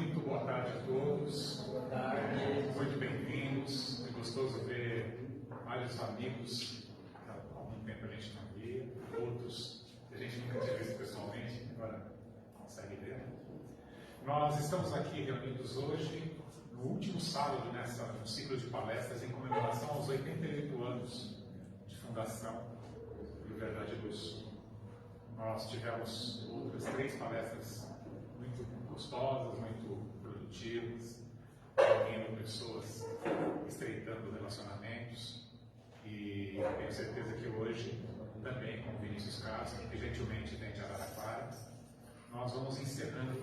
Muito boa tarde a todos. Boa tarde. Muito bem-vindos. É gostoso ver vários amigos que há algum tempo a gente não via, outros que a gente nunca tinha visto pessoalmente, agora consegue ver. Nós estamos aqui reunidos hoje, no último sábado no ciclo de palestras em comemoração aos 88 anos de fundação do Verdade e Luz. Nós tivemos outras 3 palestras muito gostosas, muito produtivas, reunindo pessoas, estreitando relacionamentos, e tenho certeza que hoje, também com o Vinícius Castro, que gentilmente vem de Araraquara, nós vamos encerrando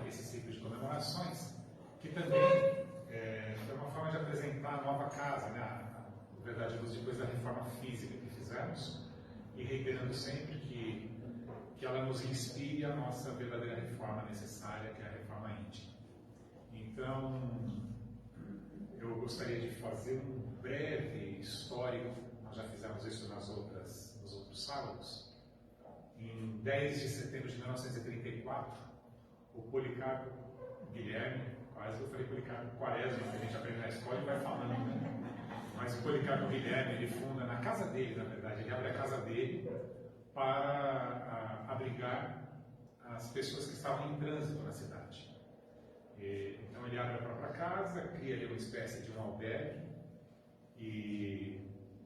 esse ciclo de comemorações, que também é uma forma de apresentar a nova casa, né? A Verdade e Luz, depois da reforma física que fizemos, e reiterando sempre que ela nos inspire a nossa verdadeira reforma necessária, que é a reforma íntima. Então, eu gostaria de fazer um breve histórico, nós já fizemos isso nos outros sábados. Em 10 de setembro de 1934, o Policarpo Guilherme, quase eu falei Policarpo Quaresma, que a gente aprende na escola e vai falando, né? Mas o Policarpo Guilherme, ele funda na casa dele, na verdade, ele abre a casa dele para abrigar as pessoas que estavam em trânsito na cidade. Então ele abre a própria casa, cria ali uma espécie de um albergue, e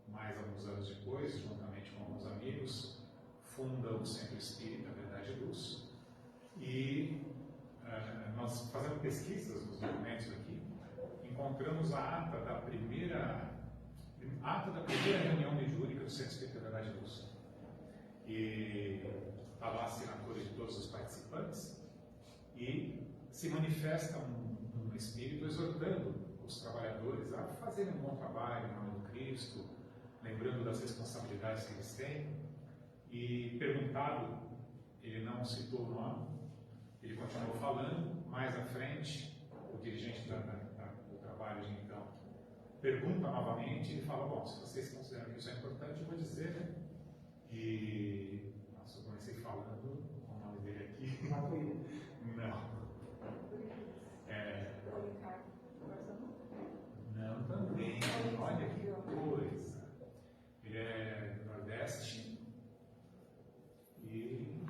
mais alguns anos depois, juntamente com alguns amigos, funda o Centro Espírita Verdade e Luz. E nós, fazendo pesquisas nos documentos aqui, encontramos a ata da primeira reunião mediúnica do Centro Espírita Verdade e Luz. E está lá a assinatura de todos os participantes, e se manifesta um espírito exortando os trabalhadores a fazerem um bom trabalho em nome do Cristo, lembrando das responsabilidades que eles têm. E perguntado, ele não citou o nome, ele continuou falando. Mais à frente, o dirigente do trabalho de então pergunta novamente, e ele fala: bom, se vocês consideram que isso é importante, eu vou dizer, né? E nossa, eu comecei falando o nome dele aqui. Não. Não, também. Olha que coisa. Ele é do Nordeste e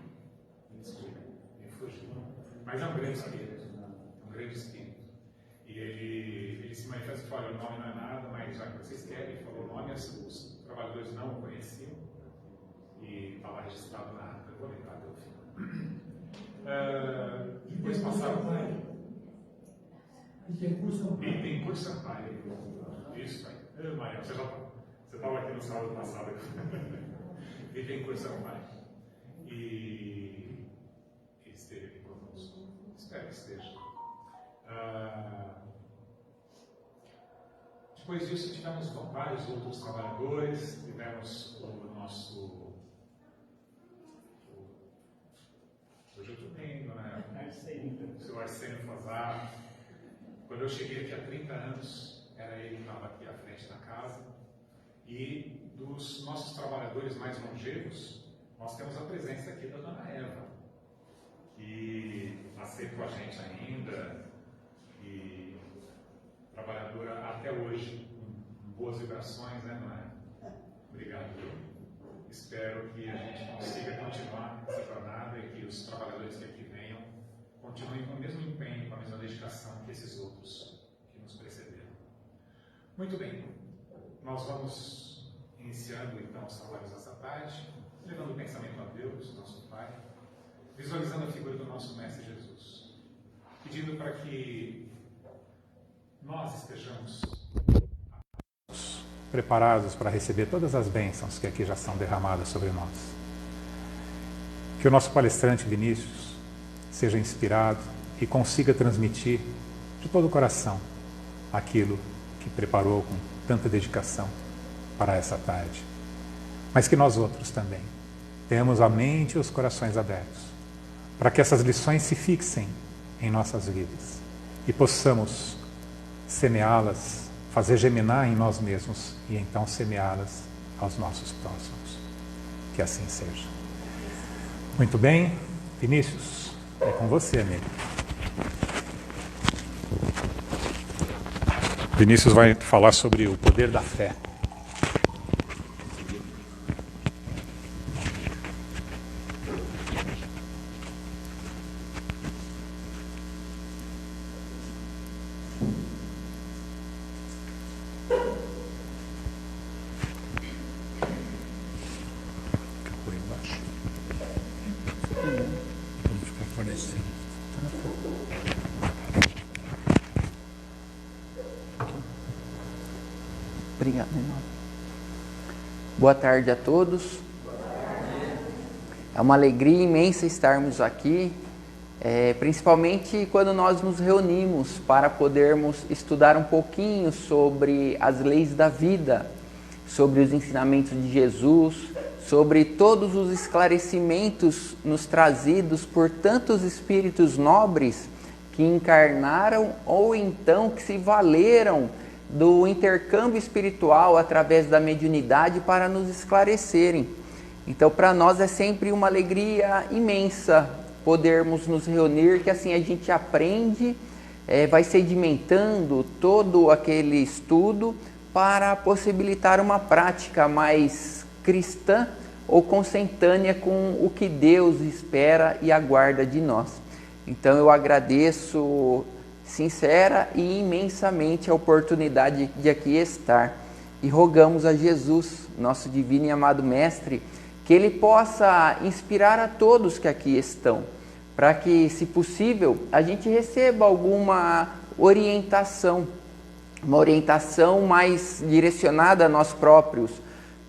me fugiu. Mas é um grande espírito. Um grande espírito. E ele se manifesta e fala: o nome não é nada, mas já que vocês querem, ele falou o nome, os trabalhadores não o conheciam. E estava registrado na ata, eu vou lembrar até o final. Depois passaram. Bittencourt Sampaio. Isso aí. Maria, você estava aqui no sábado passado. Bittencourt Sampaio. E esteve aqui conosco. Espero que esteja. Depois disso, tivemos vários outros trabalhadores. Tivemos o nosso. Hoje eu estou tendo, né? O seu Arsênio Fazar. Quando eu cheguei aqui há 30 anos, era ele que estava aqui à frente da casa. E dos nossos trabalhadores mais longevos, nós temos a presença aqui da Dona Eva, que aceita com a gente ainda e trabalhadora até hoje, com boas vibrações, né, não é? Obrigado. Espero que a gente consiga continuar essa jornada e que os trabalhadores que aqui venham continuem com o mesmo empenho, com a mesma dedicação que esses outros que nos precederam. Muito bem, nós vamos iniciando então os trabalhos dessa tarde, levando o pensamento a Deus, nosso Pai, visualizando a figura do nosso Mestre Jesus, pedindo para que nós estejamos preparados para receber todas as bênçãos que aqui já são derramadas sobre nós. Que o nosso palestrante Vinícius seja inspirado e consiga transmitir de todo o coração aquilo que preparou com tanta dedicação para essa tarde. Mas que nós outros também tenhamos a mente e os corações abertos para que essas lições se fixem em nossas vidas e possamos semeá-las, fazer germinar em nós mesmos e então semeá-las aos nossos próximos. Que assim seja. Muito bem, Vinícius, é com você, amigo. Vinícius vai falar sobre o poder da fé. Obrigado, irmão. Boa tarde a todos. É uma alegria imensa estarmos aqui, principalmente quando nós nos reunimos para podermos estudar um pouquinho sobre as leis da vida, sobre os ensinamentos de Jesus, sobre todos os esclarecimentos nos trazidos por tantos espíritos nobres que encarnaram ou então que se valeram do intercâmbio espiritual através da mediunidade para nos esclarecerem. Então, para nós é sempre uma alegria imensa podermos nos reunir, que assim a gente aprende, vai sedimentando todo aquele estudo para possibilitar uma prática mais cristã ou consentânea com o que Deus espera e aguarda de nós. Então, eu agradeço sincera e imensamente a oportunidade de aqui estar e rogamos a Jesus, nosso divino e amado Mestre, que Ele possa inspirar a todos que aqui estão, para que, se possível, a gente receba alguma orientação, uma orientação mais direcionada a nós próprios,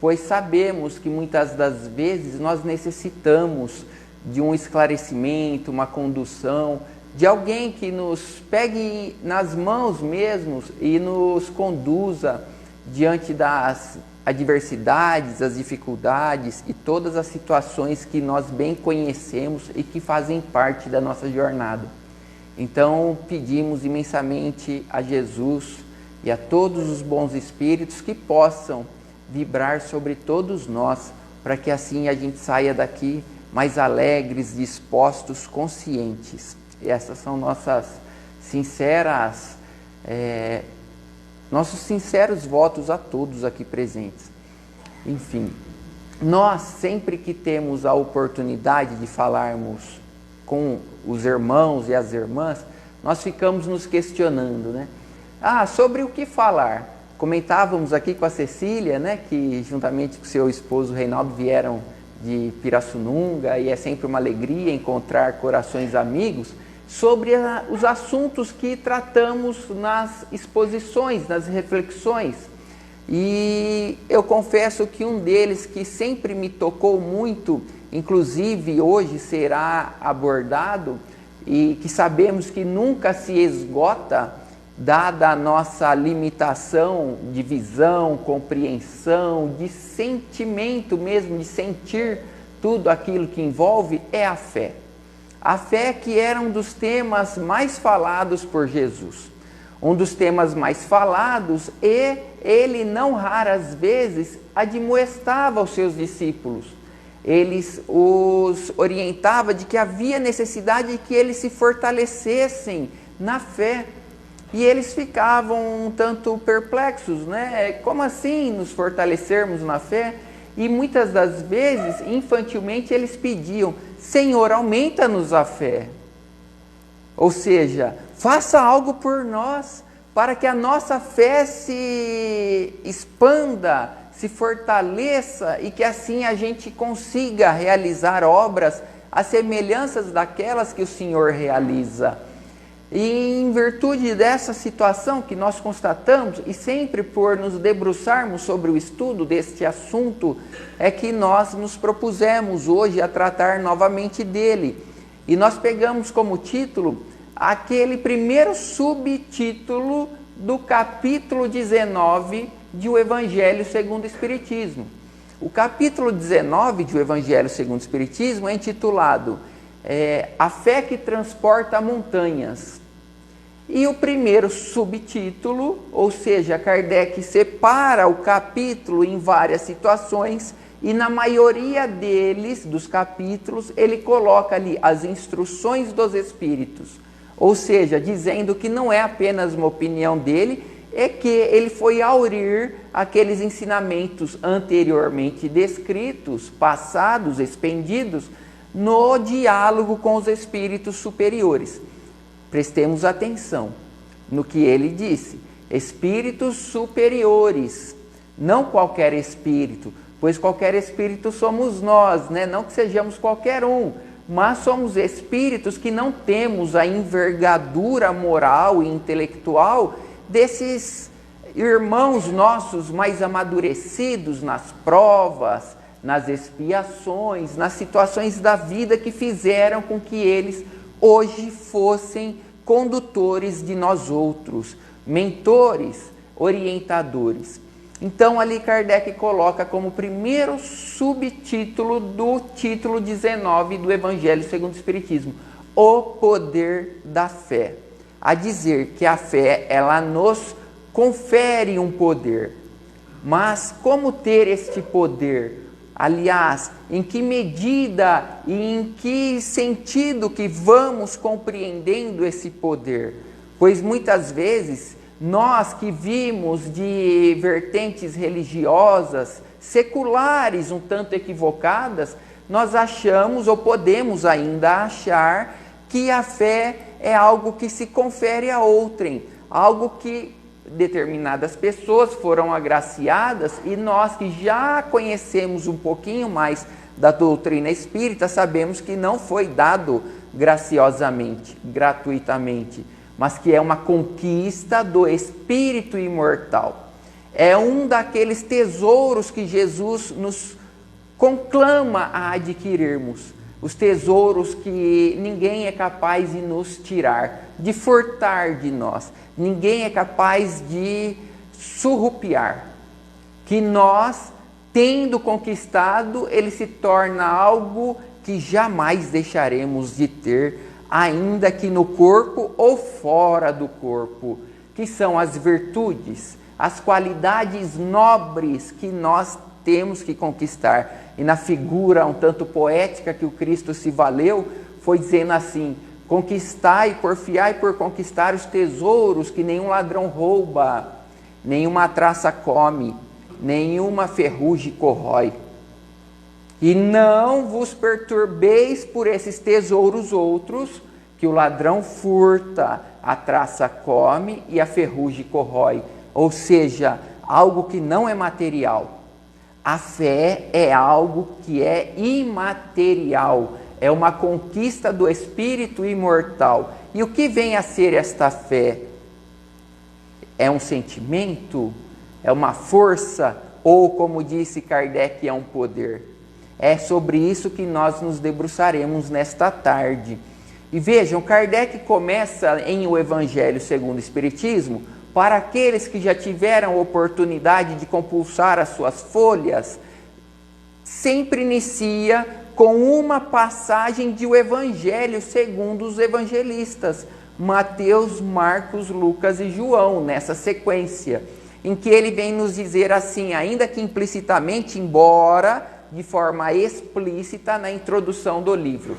pois sabemos que muitas das vezes nós necessitamos de um esclarecimento, uma condução, de alguém que nos pegue nas mãos mesmos e nos conduza diante das adversidades, as dificuldades e todas as situações que nós bem conhecemos e que fazem parte da nossa jornada. Então, pedimos imensamente a Jesus e a todos os bons espíritos que possam vibrar sobre todos nós, para que assim a gente saia daqui mais alegres, dispostos, conscientes. E essas são nossos sinceros votos a todos aqui presentes. Enfim, nós sempre que temos a oportunidade de falarmos com os irmãos e as irmãs, nós ficamos nos questionando, né? Sobre o que falar? Comentávamos aqui com a Cecília, né, que juntamente com seu esposo Reinaldo vieram de Pirassununga, e é sempre uma alegria encontrar corações amigos, sobre os assuntos que tratamos nas exposições, nas reflexões. E eu confesso que um deles que sempre me tocou muito, inclusive hoje será abordado, e que sabemos que nunca se esgota, dada a nossa limitação de visão, compreensão, de sentimento mesmo, de sentir tudo aquilo que envolve, é a fé. A fé que era um dos temas mais falados por Jesus. Um dos temas mais falados, e ele não raras vezes admoestava os seus discípulos. Ele os orientava de que havia necessidade de que eles se fortalecessem na fé. E eles ficavam um tanto perplexos, né? Como assim nos fortalecermos na fé? E muitas das vezes, infantilmente, eles pediam: Senhor, aumenta-nos a fé. Ou seja, faça algo por nós, para que a nossa fé se expanda, se fortaleça e que assim a gente consiga realizar obras às semelhanças daquelas que o Senhor realiza. E em virtude dessa situação que nós constatamos, e sempre por nos debruçarmos sobre o estudo deste assunto, é que nós nos propusemos hoje a tratar novamente dele. E nós pegamos como título aquele primeiro subtítulo do capítulo 19 de O Evangelho segundo o Espiritismo. O capítulo 19 de O Evangelho segundo o Espiritismo é intitulado A Fé que Transporta Montanhas. E o primeiro subtítulo, ou seja, Kardec separa o capítulo em várias situações e na maioria dos capítulos, ele coloca ali as instruções dos espíritos, ou seja, dizendo que não é apenas uma opinião dele é que ele foi aurir aqueles ensinamentos anteriormente descritos, passados, expendidos, no diálogo com os espíritos superiores. Prestemos atenção no que ele disse. Espíritos superiores, não qualquer espírito, pois qualquer espírito somos nós, né? Não que sejamos qualquer um, mas somos espíritos que não temos a envergadura moral e intelectual desses irmãos nossos mais amadurecidos nas provas, nas expiações, nas situações da vida que fizeram com que eles hoje fossem condutores de nós outros, mentores, orientadores. Então ali Kardec coloca como primeiro subtítulo do título 19 do Evangelho segundo o Espiritismo, o poder da fé. A dizer que a fé, ela nos confere um poder. Mas como ter este poder? Aliás, em que medida e em que sentido que vamos compreendendo esse poder? Pois muitas vezes nós que vimos de vertentes religiosas, seculares, um tanto equivocadas, nós achamos ou podemos ainda achar que a fé é algo que se confere a outrem, algo que determinadas pessoas foram agraciadas e nós que já conhecemos um pouquinho mais da doutrina espírita, sabemos que não foi dado graciosamente, gratuitamente, mas que é uma conquista do espírito imortal. É um daqueles tesouros que Jesus nos conclama a adquirirmos, os tesouros que ninguém é capaz de nos tirar, de furtar de nós, ninguém é capaz de surrupiar, que nós, tendo conquistado, ele se torna algo que jamais deixaremos de ter, ainda que no corpo ou fora do corpo, que são as virtudes, as qualidades nobres que nós temos que conquistar. E na figura um tanto poética que o Cristo se valeu, foi dizendo assim: conquistai, porfiai por conquistar os tesouros que nenhum ladrão rouba, nenhuma traça come, nenhuma ferrugem corrói. E não vos perturbeis por esses tesouros outros, que o ladrão furta, a traça come e a ferrugem corrói. Ou seja, algo que não é material. A fé é algo que é imaterial, é uma conquista do espírito imortal. E o que vem a ser esta fé? É um sentimento? É uma força? Ou, como disse Kardec, é um poder? É sobre isso que nós nos debruçaremos nesta tarde. E vejam, Kardec começa em O Evangelho segundo o Espiritismo, para aqueles que já tiveram oportunidade de compulsar as suas folhas, sempre inicia com uma passagem de O Evangelho segundo os evangelistas, Mateus, Marcos, Lucas e João, nessa sequência, em que ele vem nos dizer assim, ainda que implicitamente, embora de forma explícita na introdução do livro,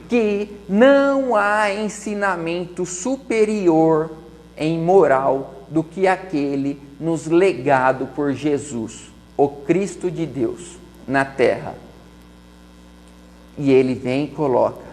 que não há ensinamento superior em moral do que aquele nos legado por Jesus, o Cristo de Deus, na terra. E ele vem e coloca,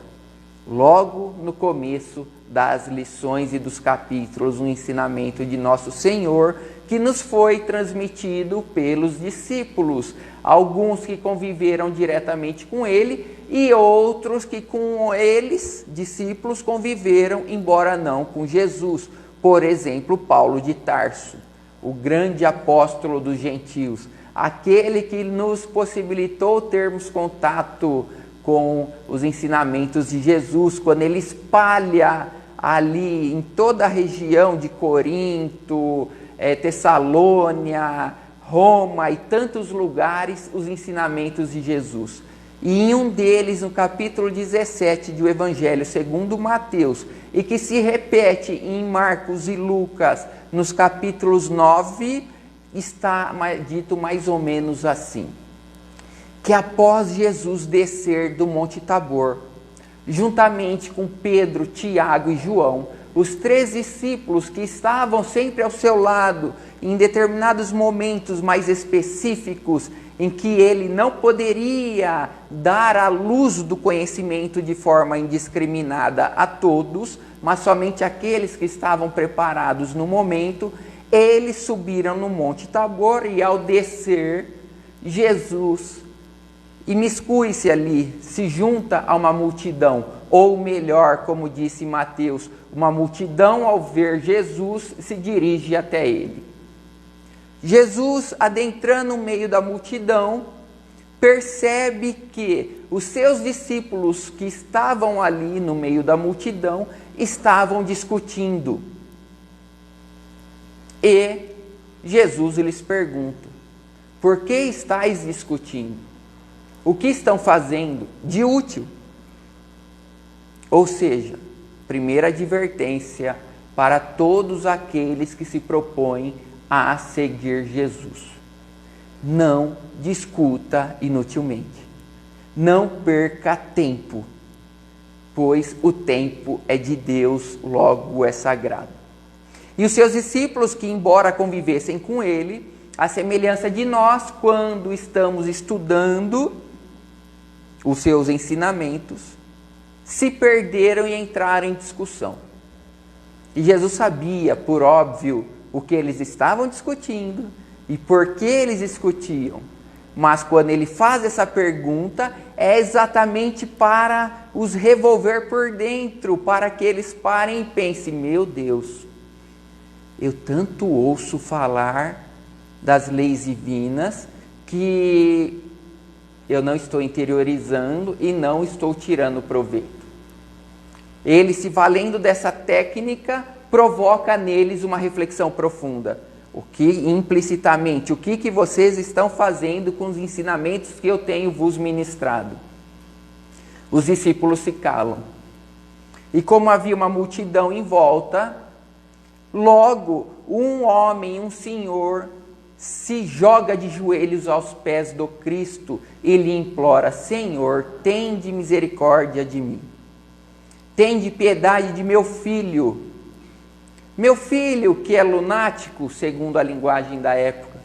logo no começo das lições e dos capítulos, um ensinamento de nosso Senhor, que nos foi transmitido pelos discípulos, alguns que conviveram diretamente com ele e outros que com eles, discípulos, conviveram, embora não com Jesus. Por exemplo, Paulo de Tarso, o grande apóstolo dos gentios, aquele que nos possibilitou termos contato com os ensinamentos de Jesus, quando ele espalha ali em toda a região de Corinto, Tessalônia, Roma e tantos lugares, os ensinamentos de Jesus. E em um deles, no capítulo 17 do Evangelho segundo Mateus, e que se repete em Marcos e Lucas, nos capítulos 9, está dito mais ou menos assim, que após Jesus descer do Monte Tabor, juntamente com Pedro, Tiago e João, os 3 discípulos que estavam sempre ao seu lado, em determinados momentos mais específicos, em que ele não poderia dar a luz do conhecimento de forma indiscriminada a todos, mas somente aqueles que estavam preparados no momento, eles subiram no Monte Tabor e ao descer, Jesus imiscui-se ali, se junta a uma multidão, ou melhor, como disse Mateus, uma multidão ao ver Jesus se dirige até ele. Jesus, adentrando no meio da multidão, percebe que os seus discípulos que estavam ali no meio da multidão estavam discutindo. E Jesus lhes pergunta: por que estáis discutindo? O que estão fazendo de útil? Ou seja, primeira advertência para todos aqueles que se propõem a seguir Jesus: não discuta inutilmente, não perca tempo, pois o tempo é de Deus, logo é sagrado. E os seus discípulos, que embora convivessem com ele, à semelhança de nós, quando estamos estudando os seus ensinamentos, se perderam e entraram em discussão. E Jesus sabia, por óbvio, o que eles estavam discutindo e por que eles discutiam. Mas quando ele faz essa pergunta, é exatamente para os revolver por dentro, para que eles parem e pensem: meu Deus, eu tanto ouço falar das leis divinas que eu não estou interiorizando e não estou tirando proveito. Ele, se valendo dessa técnica, provoca neles uma reflexão profunda. O que implicitamente, o que vocês estão fazendo com os ensinamentos que eu tenho vos ministrado? Os discípulos se calam. E como havia uma multidão em volta, logo um homem, um senhor, se joga de joelhos aos pés do Cristo e lhe implora: Senhor, tende misericórdia de mim. Tende piedade de meu filho. Meu filho, que é lunático, segundo a linguagem da época,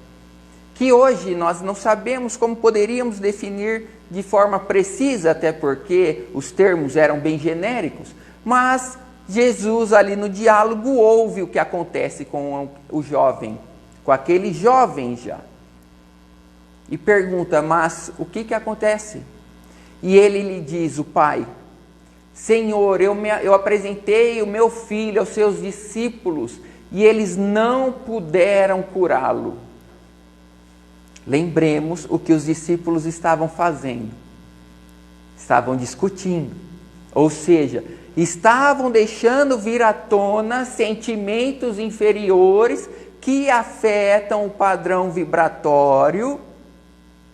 que hoje nós não sabemos como poderíamos definir de forma precisa, até porque os termos eram bem genéricos, mas Jesus ali no diálogo ouve o que acontece com o jovem, com aquele jovem já, e pergunta: mas o que acontece? E ele lhe diz, o pai: Senhor, eu apresentei o meu filho aos seus discípulos e eles não puderam curá-lo. Lembremos o que os discípulos estavam fazendo. Estavam discutindo. Ou seja, estavam deixando vir à tona sentimentos inferiores que afetam o padrão vibratório.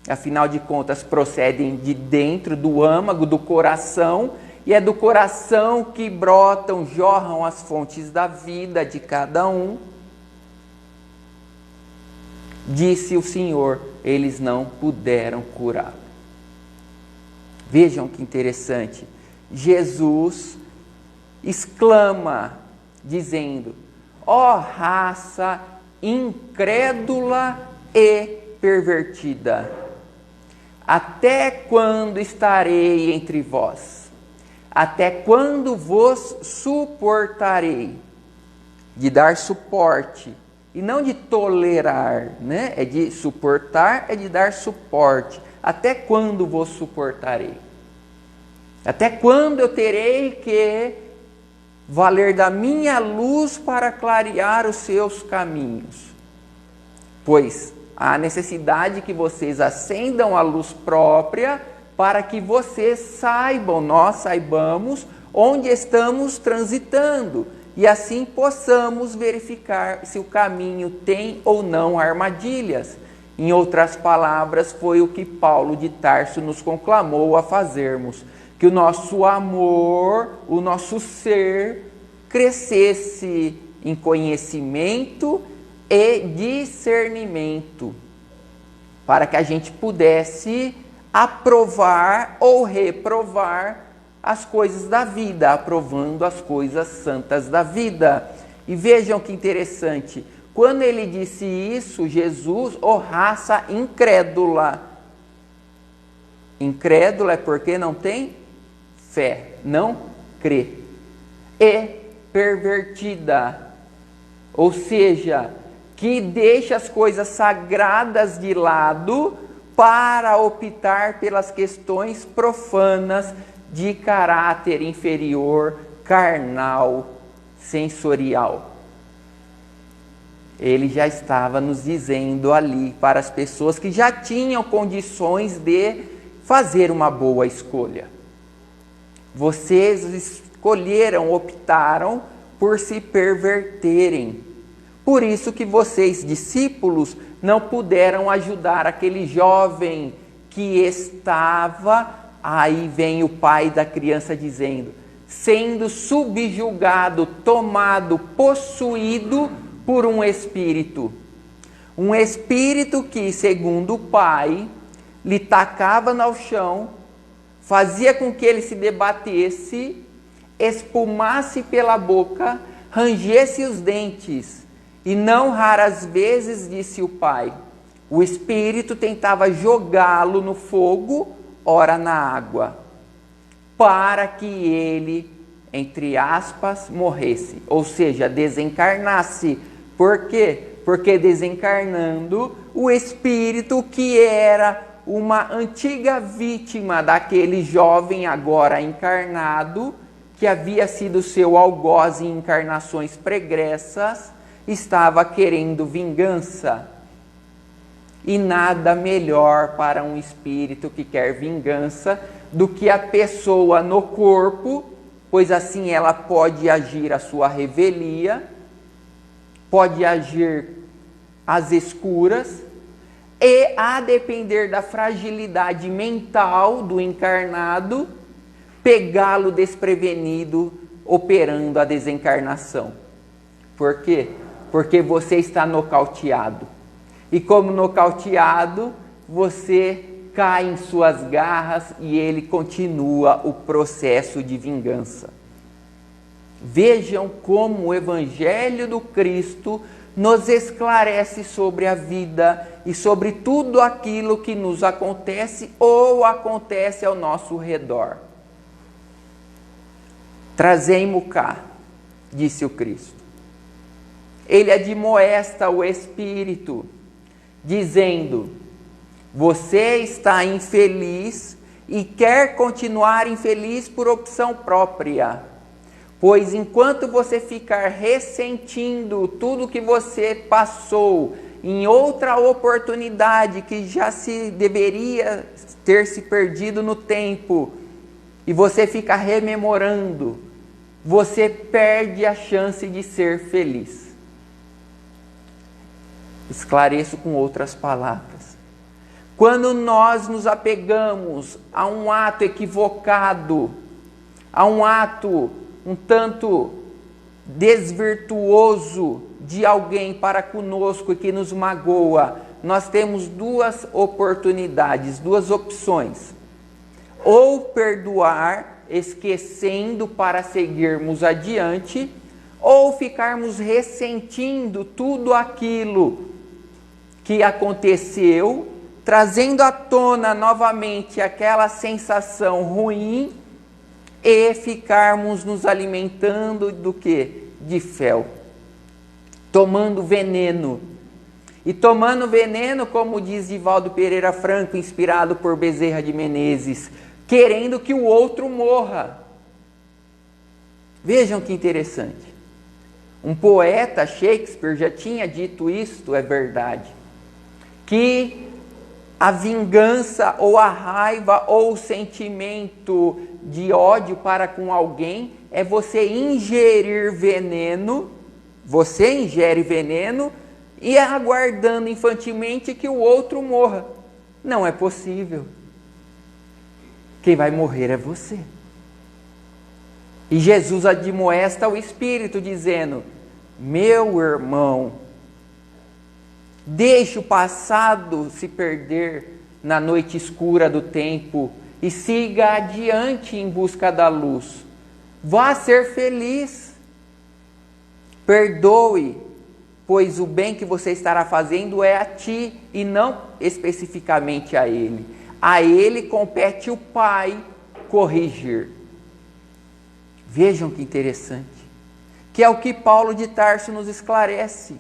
Afinal de contas, procedem de dentro do âmago, do coração. E é do coração que brotam, jorram as fontes da vida de cada um. Disse o Senhor: eles não puderam curá-lo. Vejam que interessante. Jesus exclama, dizendo: ó raça incrédula e pervertida, até quando estarei entre vós? Até quando vos suportarei? De dar suporte, e não de tolerar, né? É de suportar, é de dar suporte. Até quando vos suportarei? Até quando eu terei que valer da minha luz para clarear os seus caminhos? Pois há necessidade que vocês acendam a luz própria, para que vocês saibam, nós saibamos, onde estamos transitando, e assim possamos verificar se o caminho tem ou não armadilhas. Em outras palavras, foi o que Paulo de Tarso nos conclamou a fazermos, que o nosso amor, o nosso ser, crescesse em conhecimento e discernimento, para que a gente pudesse aprovar ou reprovar as coisas da vida, aprovando as coisas santas da vida. E vejam que interessante, quando ele disse isso, Jesus, raça incrédula. Incrédula é porque não tem fé, não crê. E pervertida, ou seja, que deixa as coisas sagradas de lado para optar pelas questões profanas de caráter inferior, carnal, sensorial. Ele já estava nos dizendo ali para as pessoas que já tinham condições de fazer uma boa escolha. Vocês escolheram, optaram por se perverterem. Por isso que vocês, discípulos, não puderam ajudar aquele jovem que estava, aí vem o pai da criança dizendo, sendo subjugado, tomado, possuído por um espírito. Um espírito que, segundo o pai, lhe tacava no chão, fazia com que ele se debatesse, espumasse pela boca, rangesse os dentes. E não raras vezes, disse o pai, o espírito tentava jogá-lo no fogo, ora na água, para que ele, entre aspas, morresse, ou seja, desencarnasse. Por quê? Porque desencarnando, o espírito que era uma antiga vítima daquele jovem agora encarnado, que havia sido seu algoz em encarnações pregressas, estava querendo vingança. E nada melhor para um espírito que quer vingança do que a pessoa no corpo, pois assim ela pode agir a sua revelia, pode agir às escuras, e a depender da fragilidade mental do encarnado, pegá-lo desprevenido, operando a desencarnação. Por quê? Porque você está nocauteado. E como nocauteado, você cai em suas garras e ele continua o processo de vingança. Vejam como o Evangelho do Cristo nos esclarece sobre a vida e sobre tudo aquilo que nos acontece ou acontece ao nosso redor. Trazei-mo cá, disse o Cristo. Ele admoesta o espírito, dizendo, você está infeliz e quer continuar infeliz por opção própria. Pois enquanto você ficar ressentindo tudo que você passou em outra oportunidade que já se deveria ter se perdido no tempo, e você fica rememorando, você perde a chance de ser feliz. Esclareço com outras palavras. Quando nós nos apegamos a um ato equivocado, a um ato um tanto desvirtuoso de alguém para conosco e que nos magoa, nós temos duas oportunidades, duas opções. Ou perdoar, esquecendo para seguirmos adiante, ou ficarmos ressentindo tudo aquilo que aconteceu, trazendo à tona novamente aquela sensação ruim e ficarmos nos alimentando do quê? De fel. Tomando veneno. E tomando veneno, como diz Divaldo Pereira Franco, inspirado por Bezerra de Menezes, querendo que o outro morra. Vejam que interessante. Um poeta, Shakespeare, já tinha dito isto, é verdade, que a vingança ou a raiva ou o sentimento de ódio para com alguém é você ingerir veneno, você ingere veneno e aguardando infantilmente que o outro morra. Não é possível. Quem vai morrer é você. E Jesus admoesta o Espírito dizendo, meu irmão, deixe o passado se perder na noite escura do tempo e siga adiante em busca da luz. Vá ser feliz. Perdoe, pois o bem que você estará fazendo é a ti e não especificamente a ele. A ele compete o Pai corrigir. Vejam que interessante. Que é o que Paulo de Tarso nos esclarece,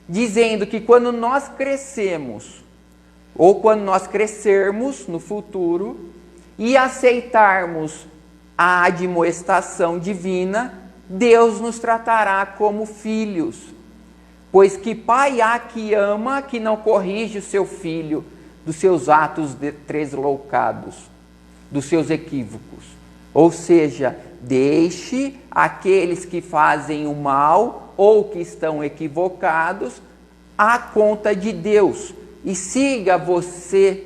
dizendo que quando nós crescemos, ou quando nós crescermos no futuro, e aceitarmos a admoestação divina, Deus nos tratará como filhos. Pois que pai há que ama, que não corrige o seu filho dos seus atos tresloucados, dos seus equívocos. Ou seja, deixe aqueles que fazem o mal ou que estão equivocados à conta de Deus e siga você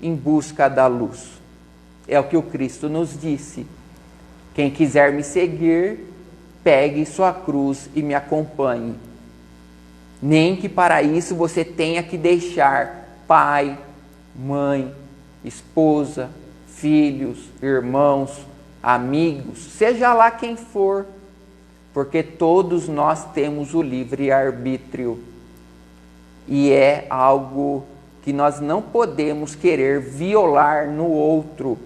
em busca da luz. É o que o Cristo nos disse. Quem quiser me seguir, pegue sua cruz e me acompanhe. Nem que para isso você tenha que deixar pai, mãe, esposa, filhos, irmãos, amigos, seja lá quem for, porque todos nós temos o livre-arbítrio e é algo que nós não podemos querer violar no outro,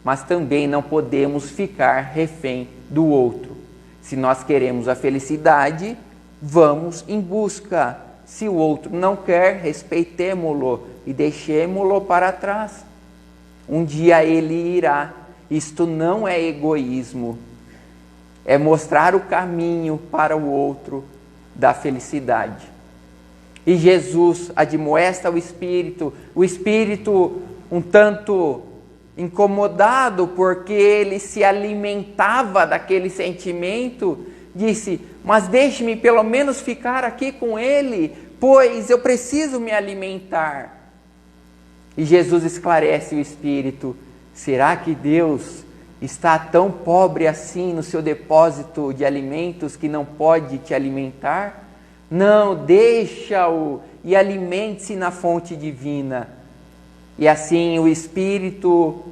mas também não podemos ficar refém do outro. Se nós queremos a felicidade, vamos em busca. Se o outro não quer, respeitemo-lo e deixemo-lo para trás. Um dia ele irá. Isto não é egoísmo, é mostrar o caminho para o outro da felicidade. E Jesus admoesta o espírito um tanto incomodado, porque ele se alimentava daquele sentimento, disse: mas deixe-me pelo menos ficar aqui com ele, pois eu preciso me alimentar. E Jesus esclarece o espírito: será que Deus está tão pobre assim no seu depósito de alimentos que não pode te alimentar? Não, deixa-o e alimente-se na fonte divina. E assim o espírito,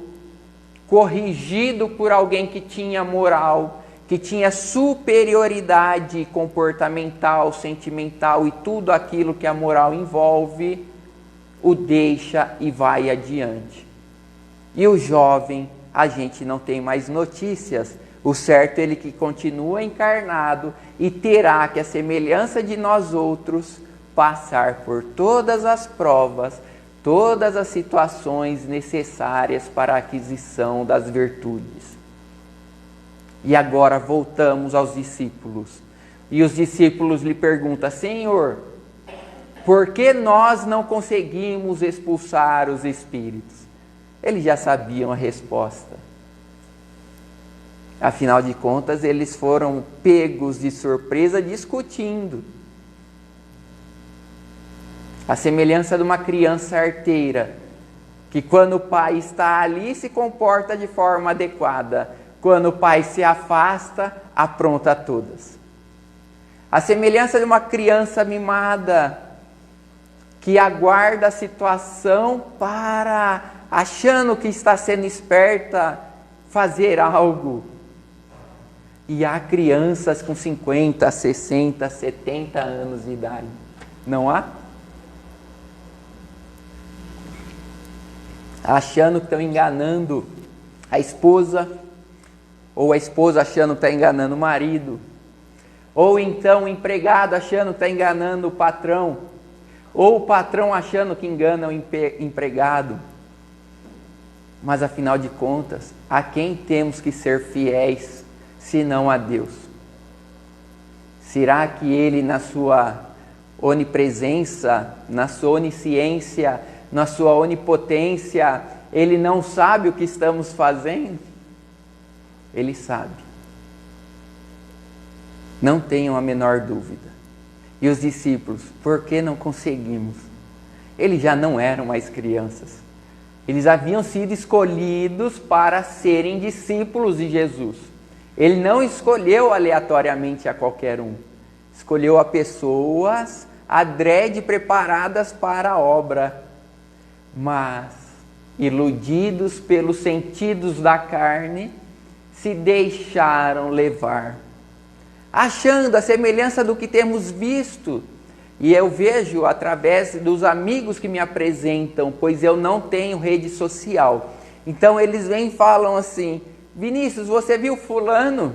corrigido por alguém que tinha moral, que tinha superioridade comportamental, sentimental e tudo aquilo que a moral envolve, o deixa e vai adiante. E o jovem, a gente não tem mais notícias. O certo é ele que continua encarnado e terá que, a semelhança de nós outros, passar por todas as provas, todas as situações necessárias para a aquisição das virtudes. E agora voltamos aos discípulos. E os discípulos lhe perguntam: Senhor, por que nós não conseguimos expulsar os espíritos? Eles já sabiam a resposta. Afinal de contas, eles foram pegos de surpresa discutindo. A semelhança de uma criança arteira, que quando o pai está ali se comporta de forma adequada, quando o pai se afasta, apronta todas. A semelhança de uma criança mimada, que aguarda a situação para, achando que está sendo esperta, fazer algo. E há crianças com 50, 60, 70 anos de idade. Não há? Achando que estão enganando a esposa, ou a esposa achando que está enganando o marido, ou então o empregado achando que está enganando o patrão, ou o patrão achando que engana o empregado. Mas afinal de contas, a quem temos que ser fiéis, senão a Deus? Será que Ele, na sua onipresença, na sua onisciência, na sua onipotência, Ele não sabe o que estamos fazendo? Ele sabe. Não tenham a menor dúvida. E os discípulos, por que não conseguimos? Eles já não eram mais crianças. Eles haviam sido escolhidos para serem discípulos de Jesus. Ele não escolheu aleatoriamente a qualquer um. Escolheu a pessoas adrede preparadas para a obra. Mas iludidos pelos sentidos da carne, se deixaram levar, achando a semelhança do que temos visto. E eu vejo através dos amigos que me apresentam, pois eu não tenho rede social. Então eles vêm e falam assim: Vinícius, você viu fulano?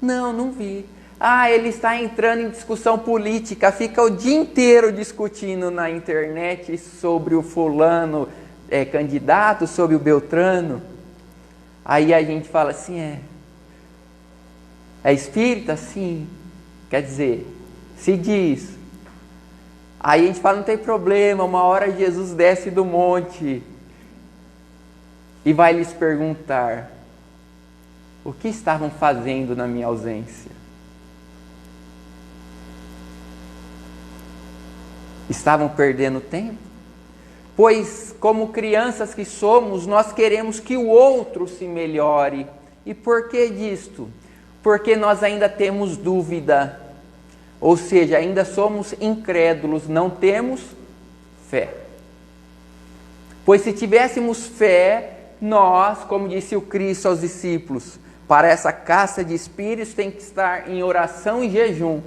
Não, não vi. Ah, ele está entrando em discussão política, fica o dia inteiro discutindo na internet sobre o fulano candidato, sobre o Beltrano. Aí a gente fala assim, é espírita? Sim. Quer dizer, se diz. Aí a gente fala, não tem problema, uma hora Jesus desce do monte e vai lhes perguntar: o que estavam fazendo na minha ausência? Estavam perdendo tempo? Pois, como crianças que somos, nós queremos que o outro se melhore. E por que disto? Porque nós ainda temos dúvida. Ou seja, ainda somos incrédulos, não temos fé. Pois se tivéssemos fé, nós, como disse o Cristo aos discípulos, para essa caça de espíritos tem que estar em oração e jejum.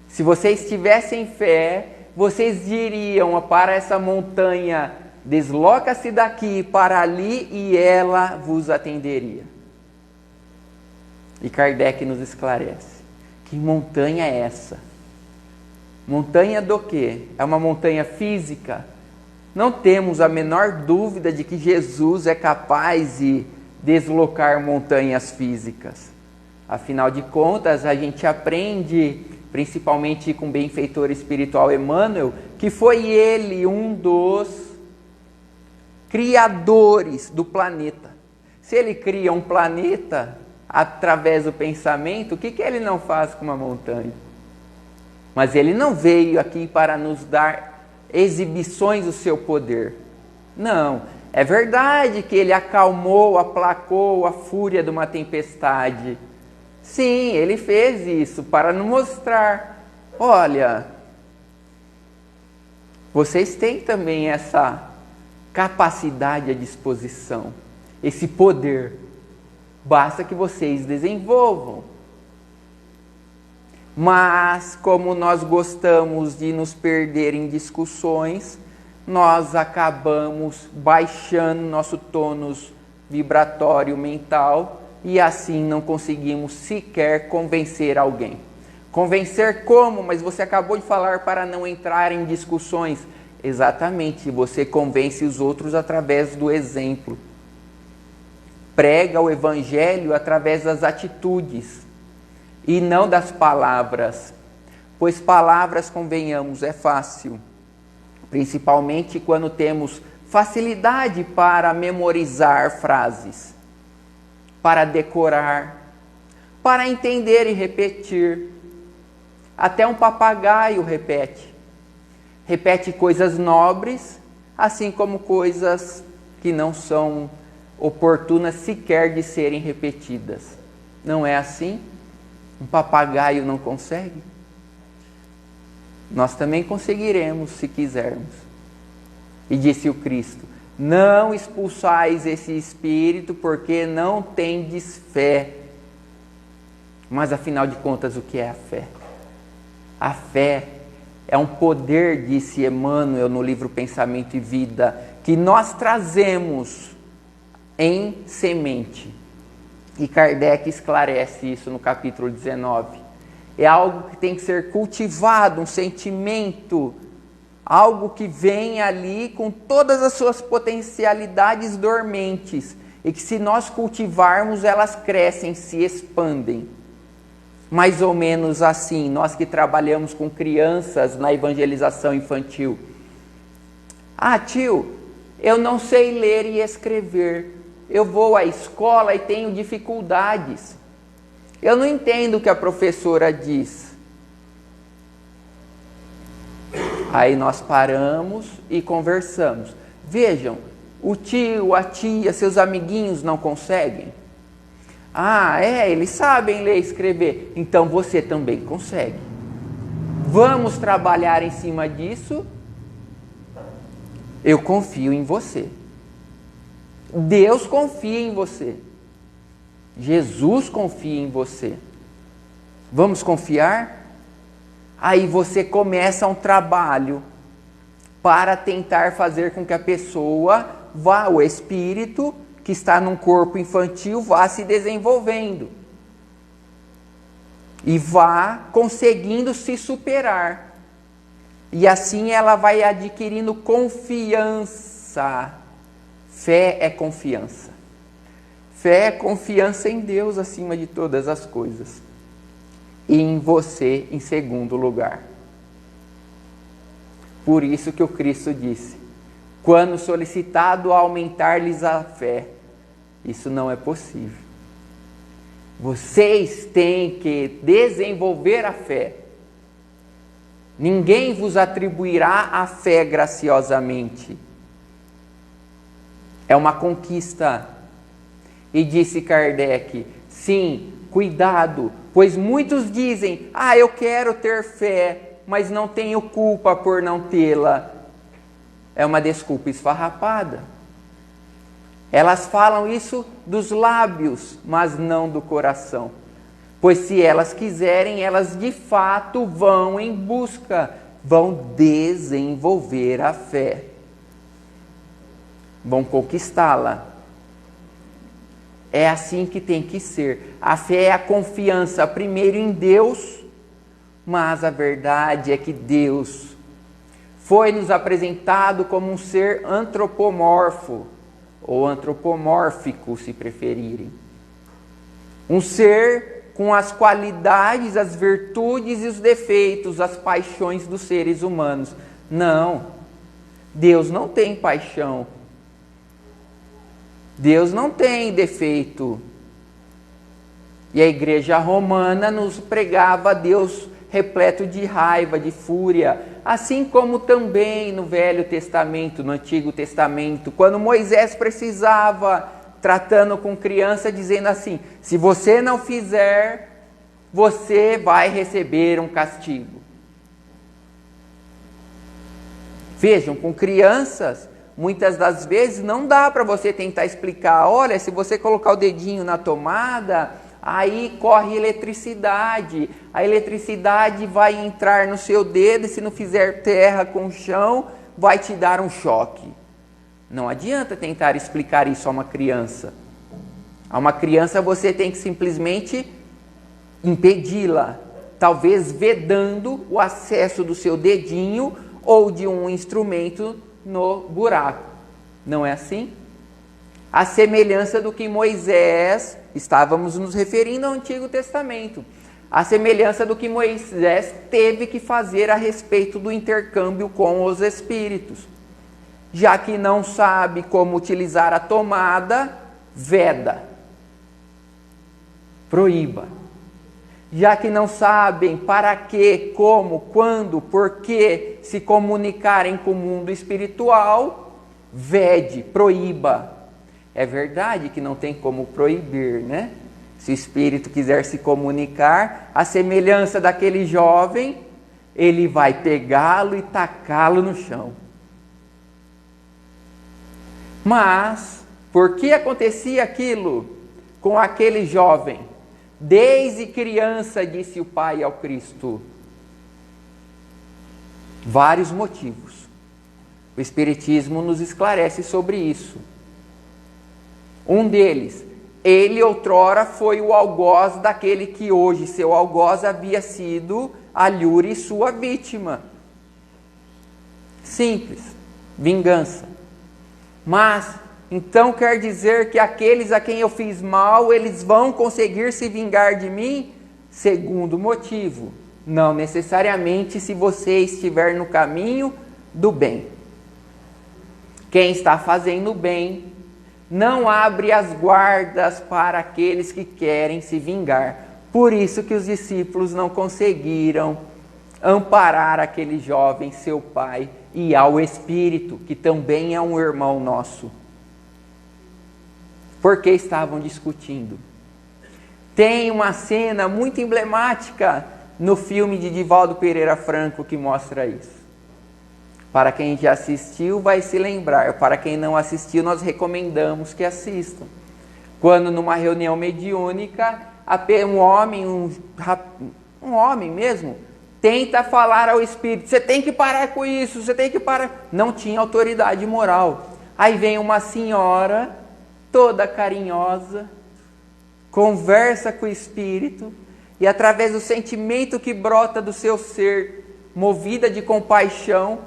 Se vocês tivessem fé, vocês diriam para essa montanha: desloca-se daqui para ali, e ela vos atenderia. E Kardec nos esclarece: que montanha é essa? Montanha do quê? É uma montanha física? Não temos a menor dúvida de que Jesus é capaz de deslocar montanhas físicas. Afinal de contas, a gente aprende, principalmente com o benfeitor espiritual Emmanuel, que foi ele um dos criadores do planeta. Se ele cria um planeta através do pensamento, o que ele não faz com uma montanha? Mas ele não veio aqui para nos dar exibições do seu poder. Não, é verdade que ele acalmou, aplacou a fúria de uma tempestade. Sim, ele fez isso para nos mostrar: olha, vocês têm também essa capacidade à disposição, esse poder. Basta que vocês desenvolvam. Mas, como nós gostamos de nos perder em discussões, nós acabamos baixando nosso tônus vibratório mental e assim não conseguimos sequer convencer alguém. Convencer como? Mas você acabou de falar para não entrar em discussões. Exatamente, você convence os outros através do exemplo. Prega o evangelho através das atitudes e não das palavras, pois palavras, convenhamos, é fácil, principalmente quando temos facilidade para memorizar frases, para decorar, para entender e repetir. Até um papagaio repete coisas nobres, assim como coisas que não são oportunas sequer de serem repetidas. Não é assim? Um papagaio não consegue? Nós também conseguiremos, se quisermos. E disse o Cristo: não expulsais esse espírito, porque não tendes fé. Mas afinal de contas, o que é a fé? A fé é um poder, disse Emmanuel no livro Pensamento e Vida, que nós trazemos em semente. E Kardec esclarece isso no capítulo 19. É algo que tem que ser cultivado, um sentimento, algo que vem ali com todas as suas potencialidades dormentes, e que se nós cultivarmos, elas crescem, se expandem. Mais ou menos assim, nós que trabalhamos com crianças na evangelização infantil. Ah, tio, eu não sei ler e escrever. Eu vou à escola e tenho dificuldades. Eu não entendo o que a professora diz. Aí nós paramos e conversamos. Vejam, o tio, a tia, seus amiguinhos não conseguem? Ah, eles sabem ler e escrever. Então você também consegue. Vamos trabalhar em cima disso? Eu confio em você. Deus confia em você. Jesus confia em você. Vamos confiar? Aí você começa um trabalho para tentar fazer com que a pessoa vá, o espírito que está num corpo infantil, vá se desenvolvendo e vá conseguindo se superar. E assim ela vai adquirindo confiança. Fé é confiança. Fé é confiança em Deus acima de todas as coisas. E em você em segundo lugar. Por isso que o Cristo disse: quando solicitado aumentar-lhes a fé, isso não é possível. Vocês têm que desenvolver a fé. Ninguém vos atribuirá a fé graciosamente. É uma conquista. E disse Kardec: sim, cuidado, pois muitos dizem: eu quero ter fé, mas não tenho culpa por não tê-la. É uma desculpa esfarrapada. Elas falam isso dos lábios, mas não do coração. Pois se elas quiserem, elas de fato vão em busca, vão desenvolver a fé. Vão conquistá-la. É assim que tem que ser. A fé é a confiança primeiro em Deus, mas a verdade é que Deus foi nos apresentado como um ser antropomorfo, ou antropomórfico, se preferirem. Um ser com as qualidades, as virtudes e os defeitos, as paixões dos seres humanos. Não, Deus não tem paixão. Deus não tem defeito. E a igreja romana nos pregava Deus repleto de raiva, de fúria, assim como também no Velho Testamento, no Antigo Testamento, quando Moisés precisava, tratando com criança, dizendo assim: se você não fizer, você vai receber um castigo. Vejam, com crianças, muitas das vezes não dá para você tentar explicar: olha, se você colocar o dedinho na tomada, aí corre eletricidade, a eletricidade vai entrar no seu dedo e se não fizer terra com o chão, vai te dar um choque. Não adianta tentar explicar isso a uma criança. A uma criança você tem que simplesmente impedi-la, talvez vedando o acesso do seu dedinho ou de um instrumento no buraco. Não é assim? A semelhança do que Moisés, estávamos nos referindo ao Antigo Testamento, a semelhança do que Moisés teve que fazer a respeito do intercâmbio com os espíritos. Já que não sabe como utilizar a tomada, veda, proíba. Já que não sabem para que, como, quando, por que se comunicarem com o mundo espiritual, vede, proíba. É verdade que não tem como proibir, né? Se o espírito quiser se comunicar, a semelhança daquele jovem, ele vai pegá-lo e tacá-lo no chão. Mas, por que acontecia aquilo com aquele jovem? Desde criança, disse o pai ao Cristo. Vários motivos. O Espiritismo nos esclarece sobre isso. Um deles, ele outrora foi o algoz daquele que hoje seu algoz havia sido Alhure, sua vítima. Simples, vingança. Mas, então quer dizer que aqueles a quem eu fiz mal, eles vão conseguir se vingar de mim? Segundo motivo, não necessariamente se você estiver no caminho do bem. Quem está fazendo o bem não abre as guardas para aqueles que querem se vingar. Por isso que os discípulos não conseguiram amparar aquele jovem, seu pai, e ao espírito, que também é um irmão nosso. Porque estavam discutindo. Tem uma cena muito emblemática no filme de Divaldo Pereira Franco que mostra isso. Para quem já assistiu, vai se lembrar. Para quem não assistiu, nós recomendamos que assistam. Quando numa reunião mediúnica, um homem mesmo, tenta falar ao espírito, você tem que parar com isso, você tem que parar. Não tinha autoridade moral. Aí vem uma senhora, toda carinhosa, conversa com o espírito, e através do sentimento que brota do seu ser, movida de compaixão,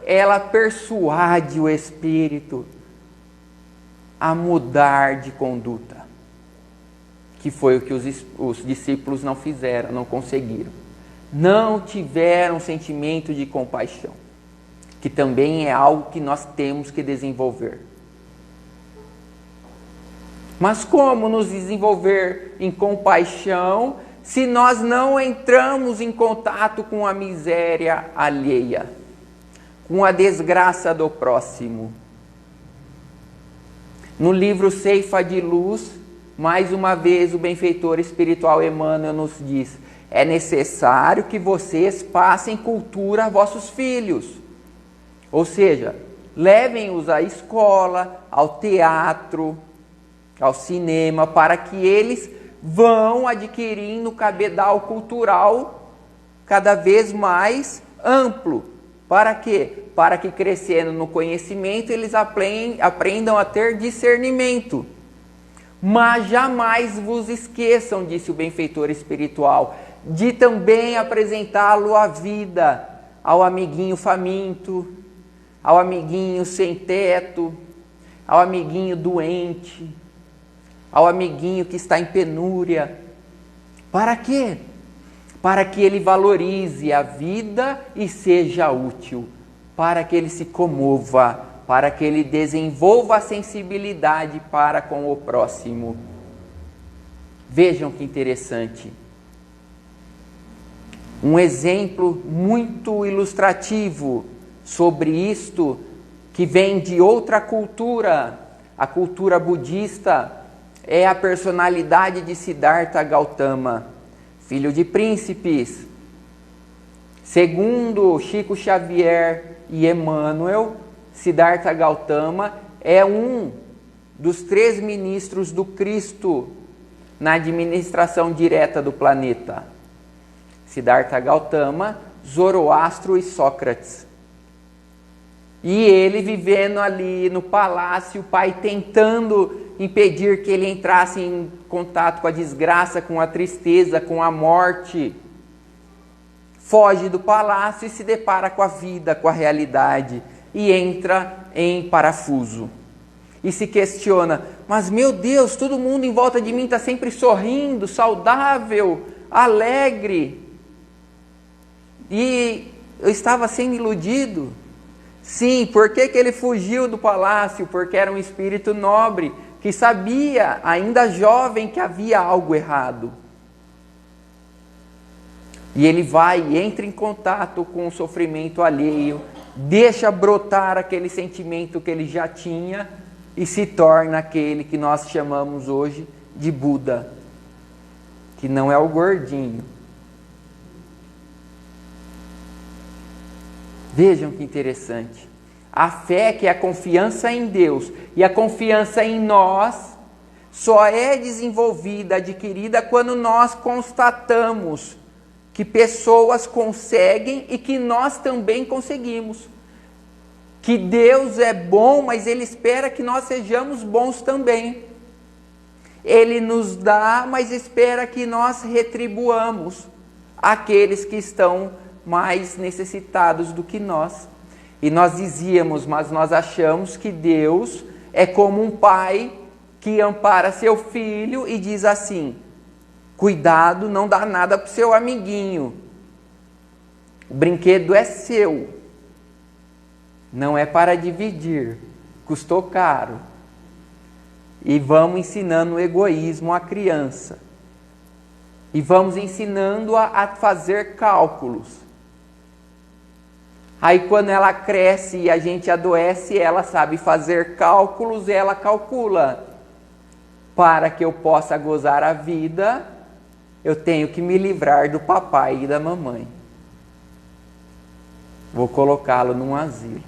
ela persuade o espírito a mudar de conduta, que foi o que os discípulos não fizeram, não conseguiram. Não tiveram sentimento de compaixão, que também é algo que nós temos que desenvolver. Mas como nos desenvolver em compaixão se nós não entramos em contato com a miséria alheia, com a desgraça do próximo? No livro Ceifa de Luz, mais uma vez o benfeitor espiritual Emmanuel nos diz: é necessário que vocês passem cultura a vossos filhos. Ou seja, levem-os à escola, ao teatro, ao cinema, para que eles vão adquirindo cabedal cultural cada vez mais amplo. Para quê? Para que, crescendo no conhecimento, eles aprendam a ter discernimento. Mas jamais vos esqueçam, disse o benfeitor espiritual, de também apresentá-lo à vida, ao amiguinho faminto, ao amiguinho sem teto, ao amiguinho doente, ao amiguinho que está em penúria. Para quê? Para que ele valorize a vida e seja útil, para que ele se comova, para que ele desenvolva a sensibilidade para com o próximo. Vejam que interessante. Um exemplo muito ilustrativo sobre isto, que vem de outra cultura, a cultura budista, é a personalidade de Siddhartha Gautama, filho de príncipes. Segundo Chico Xavier e Emmanuel, Siddhartha Gautama é um dos 3 ministros do Cristo na administração direta do planeta. Siddhartha Gautama, Zoroastro e Sócrates. E ele vivendo ali no palácio, o pai tentando impedir que ele entrasse em contato com a desgraça, com a tristeza, com a morte. Foge do palácio e se depara com a vida, com a realidade, e entra em parafuso. E se questiona: mas meu Deus, todo mundo em volta de mim está sempre sorrindo, saudável, alegre. E eu estava sendo iludido. Sim, por que ele fugiu do palácio? Porque era um espírito nobre, que sabia, ainda jovem, que havia algo errado. E ele vai e entra em contato com o sofrimento alheio, deixa brotar aquele sentimento que ele já tinha e se torna aquele que nós chamamos hoje de Buda, que não é o gordinho. Vejam que interessante. A fé, que é a confiança em Deus e a confiança em nós, só é desenvolvida, adquirida, quando nós constatamos que pessoas conseguem e que nós também conseguimos. Que Deus é bom, mas Ele espera que nós sejamos bons também. Ele nos dá, mas espera que nós retribuamos aqueles que estão mais necessitados do que nós. E nós dizíamos, mas nós achamos que Deus é como um pai que ampara seu filho e diz assim: cuidado, não dá nada para o seu amiguinho, o brinquedo é seu, não é para dividir, custou caro. E vamos ensinando o egoísmo à criança, e vamos ensinando-a a fazer cálculos. Aí quando ela cresce e a gente adoece, ela sabe fazer cálculos, ela calcula: para que eu possa gozar a vida, eu tenho que me livrar do papai e da mamãe. Vou colocá-lo num asilo.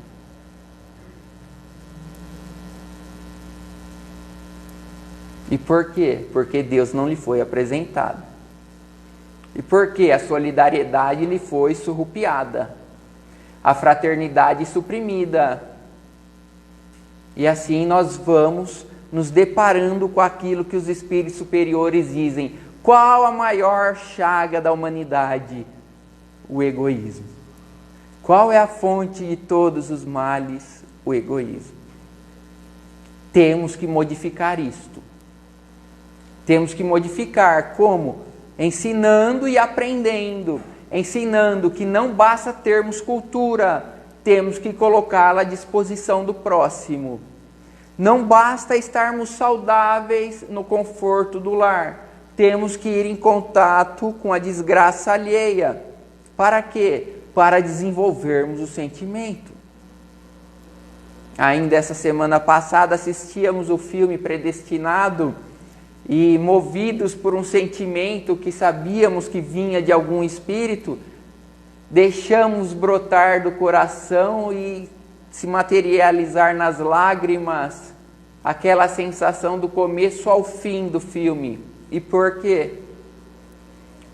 E por quê? Porque Deus não lhe foi apresentado. E por que a solidariedade lhe foi surrupiada, a fraternidade suprimida. E assim nós vamos nos deparando com aquilo que os espíritos superiores dizem. Qual a maior chaga da humanidade? O egoísmo. Qual é a fonte de todos os males? O egoísmo. Temos que modificar isto. Temos que modificar como? Ensinando e aprendendo. Ensinando que não basta termos cultura, temos que colocá-la à disposição do próximo. Não basta estarmos saudáveis no conforto do lar. Temos que ir em contato com a desgraça alheia. Para quê? Para desenvolvermos o sentimento. Ainda essa semana passada assistíamos o filme Predestinado e, movidos por um sentimento que sabíamos que vinha de algum espírito, deixamos brotar do coração e se materializar nas lágrimas aquela sensação do começo ao fim do filme. E por quê?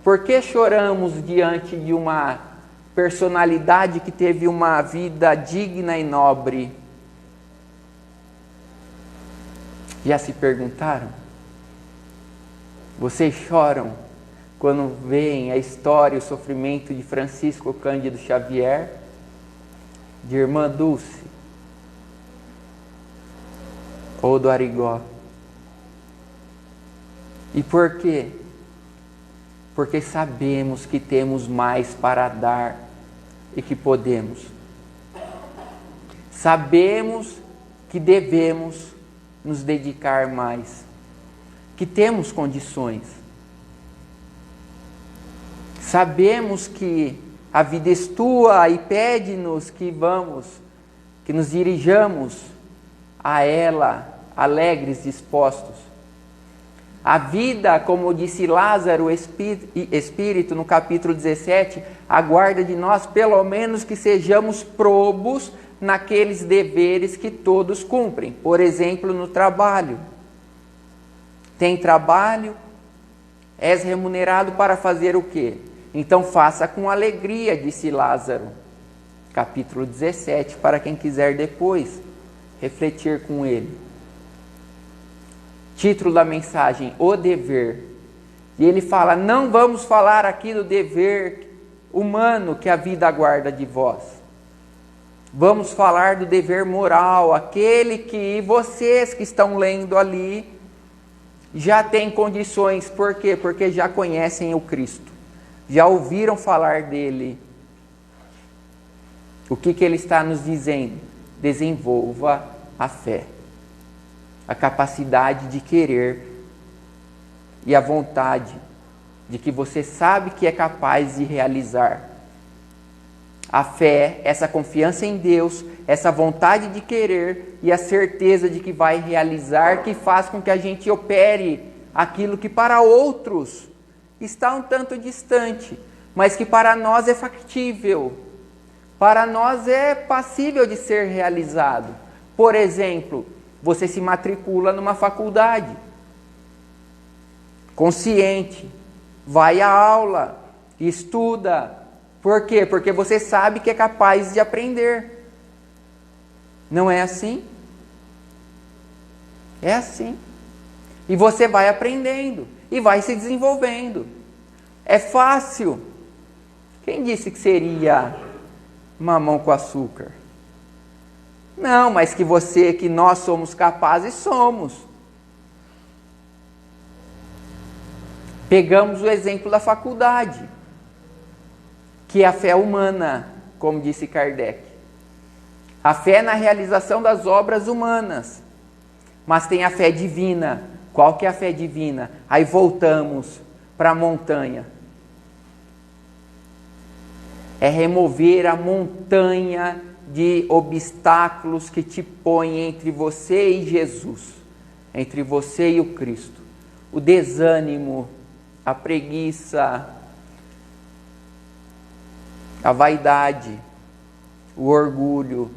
Por que choramos diante de uma personalidade que teve uma vida digna e nobre? Já se perguntaram? Vocês choram quando veem a história e o sofrimento de Francisco Cândido Xavier, de Irmã Dulce ou do Arigó? E por quê? Porque sabemos que temos mais para dar e que podemos. Sabemos que devemos nos dedicar mais, que temos condições. Sabemos que a vida estua e pede-nos que nos dirijamos a ela alegres, dispostos. A vida, como disse Lázaro, Espírito, no capítulo 17, aguarda de nós pelo menos que sejamos probos naqueles deveres que todos cumprem. Por exemplo, no trabalho. Tem trabalho? És remunerado para fazer o quê? Então faça com alegria, disse Lázaro. Capítulo 17, para quem quiser depois refletir com ele. Título da mensagem, o dever. E ele fala, não vamos falar aqui do dever humano que a vida aguarda de vós. Vamos falar do dever moral, aquele que vocês que estão lendo ali já têm condições. Por quê? Porque já conhecem o Cristo. Já ouviram falar dele. O que ele está nos dizendo? Desenvolva a fé. A capacidade de querer e a vontade de que você sabe que é capaz de realizar. A fé, essa confiança em Deus, essa vontade de querer e a certeza de que vai realizar, que faz com que a gente opere aquilo que para outros está um tanto distante, mas que para nós é factível, para nós é passível de ser realizado. Por exemplo, você se matricula numa faculdade, consciente, vai à aula, estuda. Por quê? Porque você sabe que é capaz de aprender. Não é assim? É assim. E você vai aprendendo e vai se desenvolvendo. É fácil. Quem disse que seria mamão com açúcar? Não, mas que nós somos capazes, somos. Pegamos o exemplo da faculdade, que é a fé humana, como disse Kardec. A fé na realização das obras humanas. Mas tem a fé divina. Qual que é a fé divina? Aí voltamos para a montanha. É remover a montanha de obstáculos que te põem entre você e Jesus, entre você e o Cristo. O desânimo, a preguiça, a vaidade, o orgulho,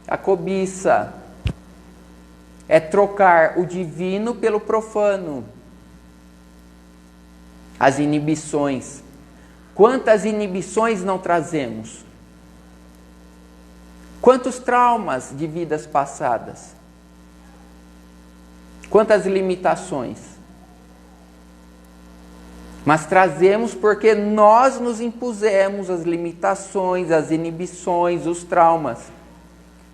a cobiça. É trocar o divino pelo profano. As inibições. Quantas inibições não trazemos? Quantos traumas de vidas passadas? Quantas limitações? Mas trazemos porque nós nos impusemos as limitações, as inibições, os traumas.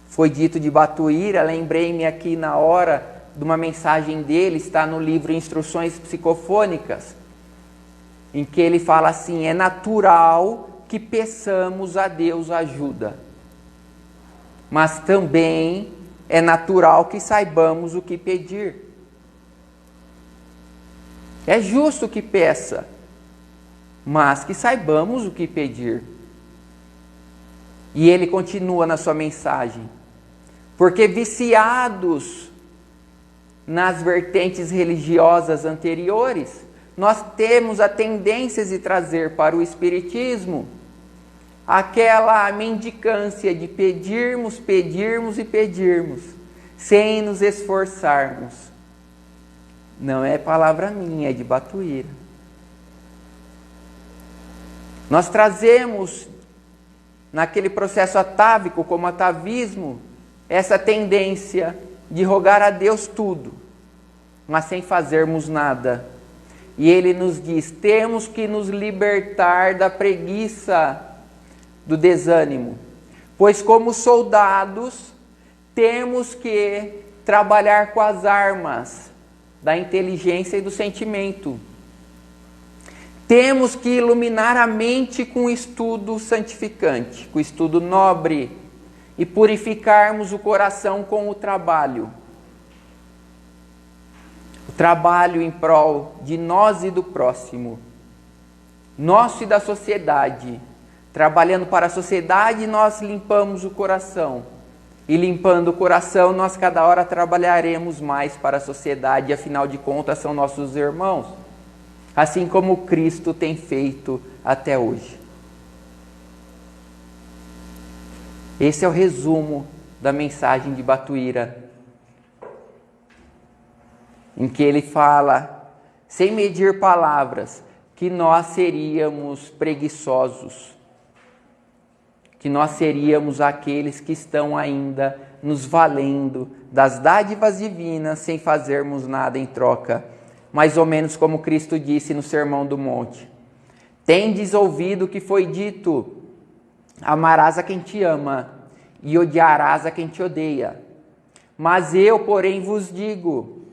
Foi dito de Batuíra, lembrei-me aqui na hora de uma mensagem dele, está no livro Instruções Psicofônicas, em que ele fala assim: é natural que peçamos a Deus ajuda, mas também é natural que saibamos o que pedir. É justo que peça, mas que saibamos o que pedir. E ele continua na sua mensagem: porque viciados nas vertentes religiosas anteriores, nós temos a tendência de trazer para o Espiritismo aquela mendicância de pedirmos, pedirmos e pedirmos, sem nos esforçarmos. Não é palavra minha, é de Batuíra. Nós trazemos, naquele processo atávico, como atavismo, essa tendência de rogar a Deus tudo, mas sem fazermos nada. E ele nos diz: temos que nos libertar da preguiça, do desânimo, pois como soldados temos que trabalhar com as armas da inteligência e do sentimento. Temos que iluminar a mente com o estudo santificante, com o estudo nobre, e purificarmos o coração com o trabalho. O trabalho em prol de nós e do próximo, nosso e da sociedade. Trabalhando para a sociedade, nós limpamos o coração. E limpando o coração, nós cada hora trabalharemos mais para a sociedade, afinal de contas são nossos irmãos. Assim como Cristo tem feito até hoje. Esse é o resumo da mensagem de Batuíra, em que ele fala, sem medir palavras, que nós seríamos preguiçosos, que nós seríamos aqueles que estão ainda nos valendo das dádivas divinas sem fazermos nada em troca, mais ou menos como Cristo disse no Sermão do Monte: tendes ouvido o que foi dito, amarás a quem te ama e odiarás a quem te odeia. Mas eu, porém, vos digo,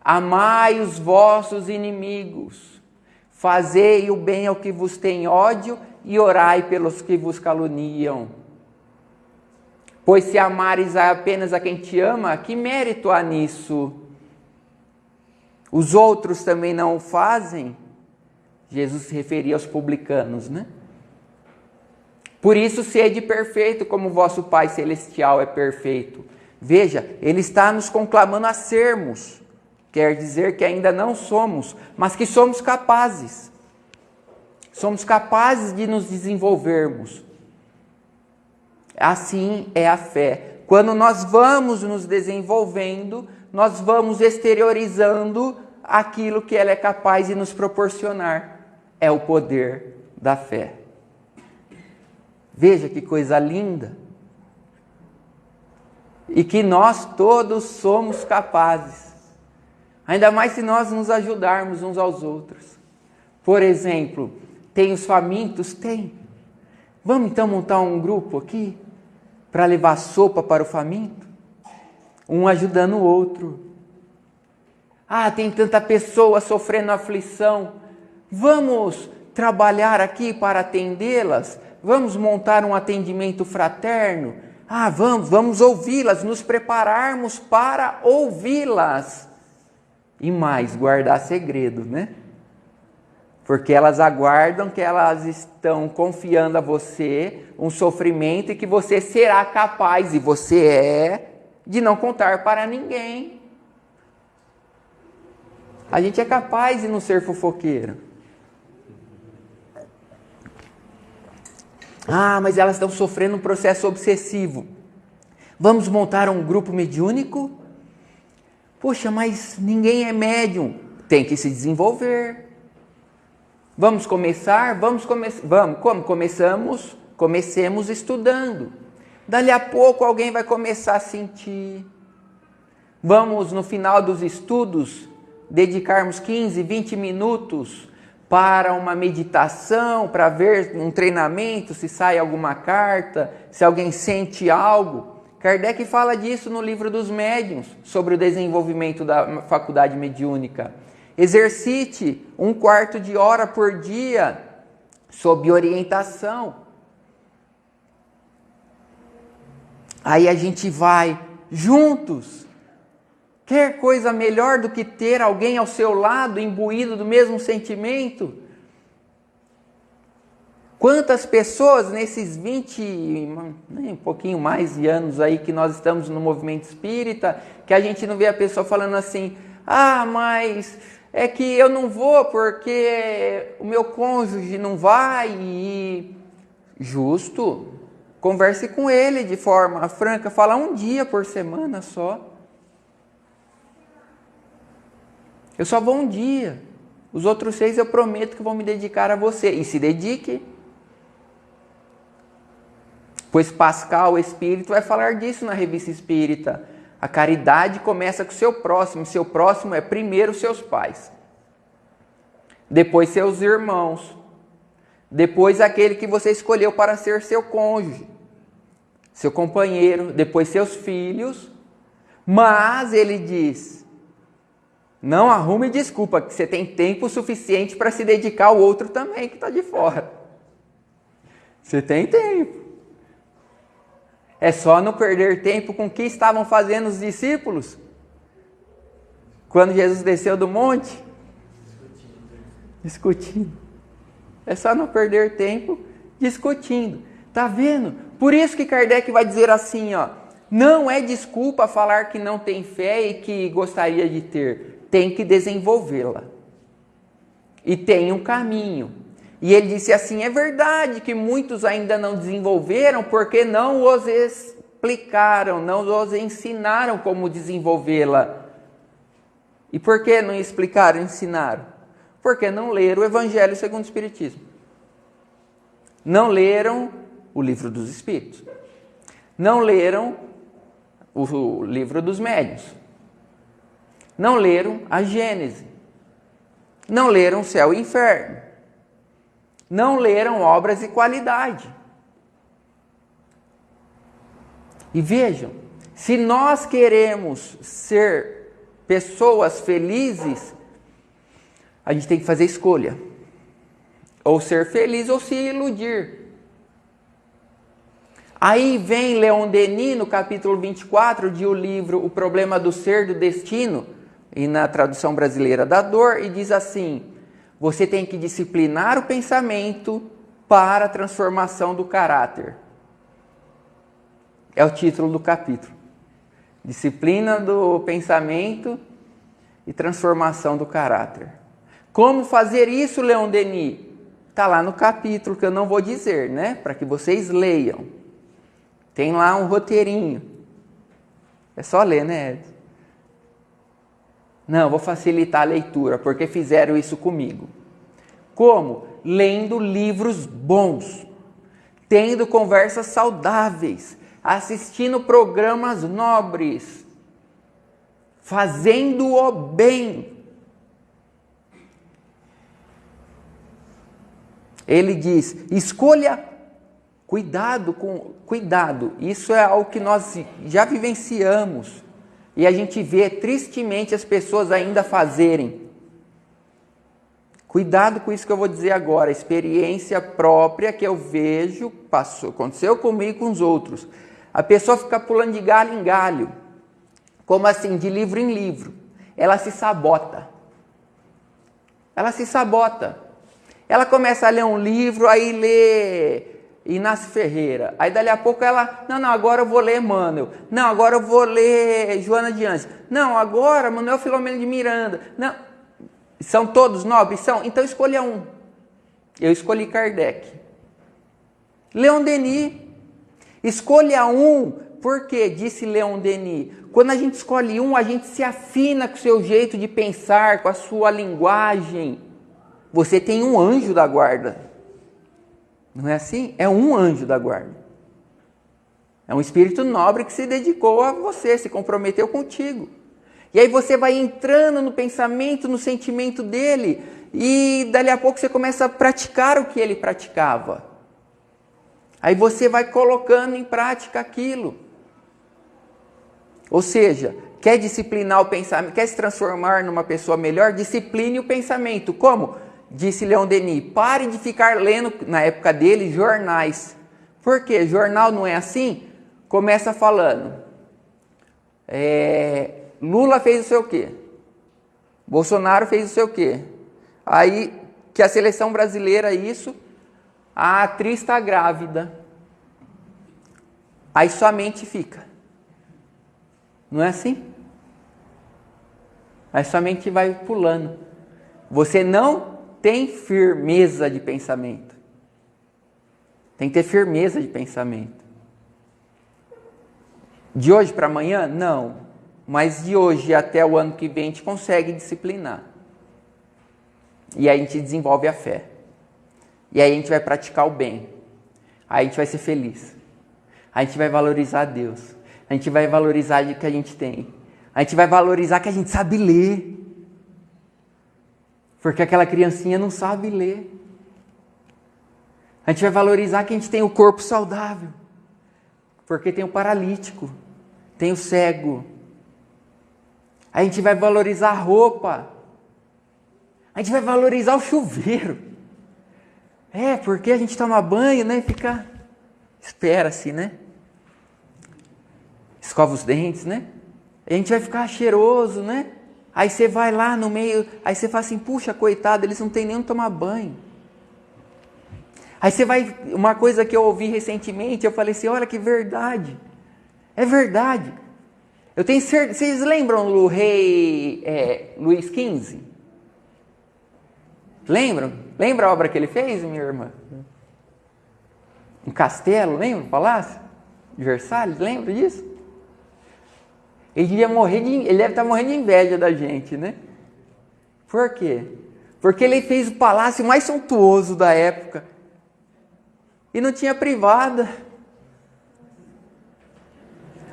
amai os vossos inimigos, fazei o bem ao que vos tem ódio e orai pelos que vos caluniam. Pois se amares apenas a quem te ama, que mérito há nisso? Os outros também não o fazem? Jesus se referia aos publicanos, né? Por isso, sede perfeito, como vosso Pai Celestial é perfeito. Veja, Ele está nos conclamando a sermos. Quer dizer que ainda não somos, mas que somos capazes. Somos capazes de nos desenvolvermos. Assim é a fé. Quando nós vamos nos desenvolvendo, nós vamos exteriorizando aquilo que ela é capaz de nos proporcionar. É o poder da fé. Veja que coisa linda. E que nós todos somos capazes. Ainda mais se nós nos ajudarmos uns aos outros. Por exemplo, tem os famintos? Tem. Vamos então montar um grupo aqui para levar sopa para o faminto? Um ajudando o outro. Ah, tem tanta pessoa sofrendo aflição. Vamos trabalhar aqui para atendê-las? Vamos montar um atendimento fraterno? Ah, vamos ouvi-las, nos prepararmos para ouvi-las. E mais, guardar segredo, né? Porque elas aguardam que elas estão confiando a você um sofrimento e que você será capaz, e você é, de não contar para ninguém. A gente é capaz de não ser fofoqueiro. Ah, mas elas estão sofrendo um processo obsessivo. Vamos montar um grupo mediúnico? Poxa, mas ninguém é médium. Tem que se desenvolver. Vamos começar? Vamos. Como começamos? Comecemos estudando. Dali a pouco alguém vai começar a sentir. Vamos, no final dos estudos, dedicarmos 15, 20 minutos para uma meditação, para ver um treinamento, se sai alguma carta, se alguém sente algo. Kardec fala disso no livro dos médiuns, sobre o desenvolvimento da faculdade mediúnica. Exercite 1/4 de hora por dia, sob orientação. Aí a gente vai juntos. Quer coisa melhor do que ter alguém ao seu lado, imbuído do mesmo sentimento? Quantas pessoas nesses 20, um pouquinho mais de anos aí que nós estamos no movimento espírita, que a gente não vê a pessoa falando assim, ah, mas é que eu não vou porque o meu cônjuge não vai e... Justo, converse com ele de forma franca, fala 1 dia por semana só. Eu só vou 1 dia. Os outros 6 eu prometo que vou me dedicar a você. E se dedique. Pois Pascal, o Espírito, vai falar disso na Revista Espírita. A caridade começa com o seu próximo. Seu próximo é primeiro seus pais. Depois seus irmãos. Depois aquele que você escolheu para ser seu cônjuge. Seu companheiro. Depois seus filhos. Mas ele diz... Não arrume desculpa, que você tem tempo suficiente para se dedicar ao outro também, que está de fora. Você tem tempo. É só não perder tempo com o que estavam fazendo os discípulos. Quando Jesus desceu do monte. Discutindo. É só não perder tempo discutindo. Tá vendo? Por isso que Kardec vai dizer assim, ó. Não é desculpa falar que não tem fé e que gostaria de ter. Tem que desenvolvê-la. E tem um caminho. E ele disse assim, é verdade que muitos ainda não desenvolveram porque não os explicaram, não os ensinaram como desenvolvê-la. E por que não explicaram, ensinaram? Porque não leram o Evangelho segundo o Espiritismo. Não leram o Livro dos Espíritos. Não leram o Livro dos Médiuns. Não leram a Gênese. Não leram Céu e Inferno. Não leram Obras e Qualidade. E vejam, se nós queremos ser pessoas felizes, a gente tem que fazer escolha. Ou ser feliz ou se iludir. Aí vem Leon Denis, no capítulo 24 de o livro O Problema do Ser, do Destino, e na tradução brasileira da Dor, e diz assim, você tem que disciplinar o pensamento para a transformação do caráter. É o título do capítulo. Disciplina do pensamento e transformação do caráter. Como fazer isso, Leon Denis? Está lá no capítulo que eu não vou dizer, né? Para que vocês leiam. Tem lá um roteirinho. É só ler, né, Ed? Não, vou facilitar a leitura, porque fizeram isso comigo. Como? Lendo livros bons, tendo conversas saudáveis, assistindo programas nobres, fazendo o bem. Ele diz, escolha, cuidado, isso é algo que nós já vivenciamos. E a gente vê tristemente as pessoas ainda fazerem. Cuidado com isso que eu vou dizer agora. Experiência própria que eu vejo, aconteceu comigo e com os outros. A pessoa fica pulando de galho em galho. Como assim? De livro em livro. Ela se sabota. Ela começa a ler um livro, aí lê Inácio Ferreira. Aí dali a pouco ela, não, agora eu vou ler Emmanuel. Não, agora eu vou ler Joana de Ângeles. Não, agora Manuel Filomeno de Miranda. Não, são todos nobres? São? Então escolha um. Eu escolhi Kardec. Leon Denis. Escolha um, porque, disse Leon Denis, quando a gente escolhe um, a gente se afina com o seu jeito de pensar, com a sua linguagem. Você tem um anjo da guarda. Não é assim? É um anjo da guarda. É um espírito nobre que se dedicou a você, se comprometeu contigo. E aí você vai entrando no pensamento, no sentimento dele, e dali a pouco você começa a praticar o que ele praticava. Aí você vai colocando em prática aquilo. Ou seja, quer disciplinar o pensamento, quer se transformar numa pessoa melhor, discipline o pensamento. Como? Disse Leon Denis, pare de ficar lendo, na época dele, jornais. Por quê? Jornal não é assim? Começa falando, Lula fez o seu quê? Bolsonaro fez o seu quê? Aí, que a seleção brasileira, isso, a atriz está grávida. Aí sua mente fica. Não é assim? Aí sua mente vai pulando. Você não tem firmeza de pensamento. Tem que ter firmeza de pensamento. De hoje para amanhã? Não. Mas de hoje até o ano que vem a gente consegue disciplinar. E aí a gente desenvolve a fé. E aí a gente vai praticar o bem. Aí a gente vai ser feliz. Aí a gente vai valorizar Deus. A gente vai valorizar o que a gente tem. A gente vai valorizar que a gente sabe ler. Porque aquela criancinha não sabe ler. A gente vai valorizar que a gente tem o corpo saudável. Porque tem o paralítico. Tem o cego. A gente vai valorizar a roupa. A gente vai valorizar o chuveiro. Porque a gente toma banho, né? Espera-se, né? Escova os dentes, né? A gente vai ficar cheiroso, né? Aí você vai lá no meio, aí você fala assim, puxa, coitado, eles não têm nem onde tomar banho. Aí você vai, uma coisa que eu ouvi recentemente, eu falei assim, olha que verdade. É verdade. Eu tenho certeza, vocês lembram do rei Luís XV? Lembram? Lembra a obra que ele fez, minha irmã? Um castelo, lembra? Um palácio de Versalhes, lembra disso? Ele deve estar morrendo de inveja da gente, né? Por quê? Porque ele fez o palácio mais suntuoso da época. E não tinha privada.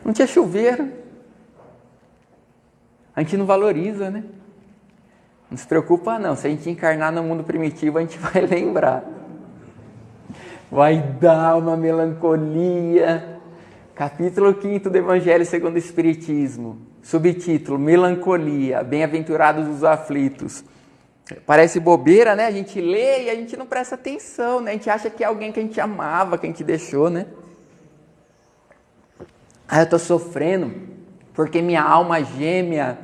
Não tinha chuveiro. A gente não valoriza, né? Não se preocupa não. Se a gente encarnar no mundo primitivo, a gente vai lembrar. Vai dar uma melancolia. Capítulo 5 do Evangelho segundo o Espiritismo. Subtítulo, melancolia, bem-aventurados os aflitos. Parece bobeira, né? A gente lê e a gente não presta atenção, né? A gente acha que é alguém que a gente amava, que a gente deixou, né? Eu estou sofrendo porque minha alma gêmea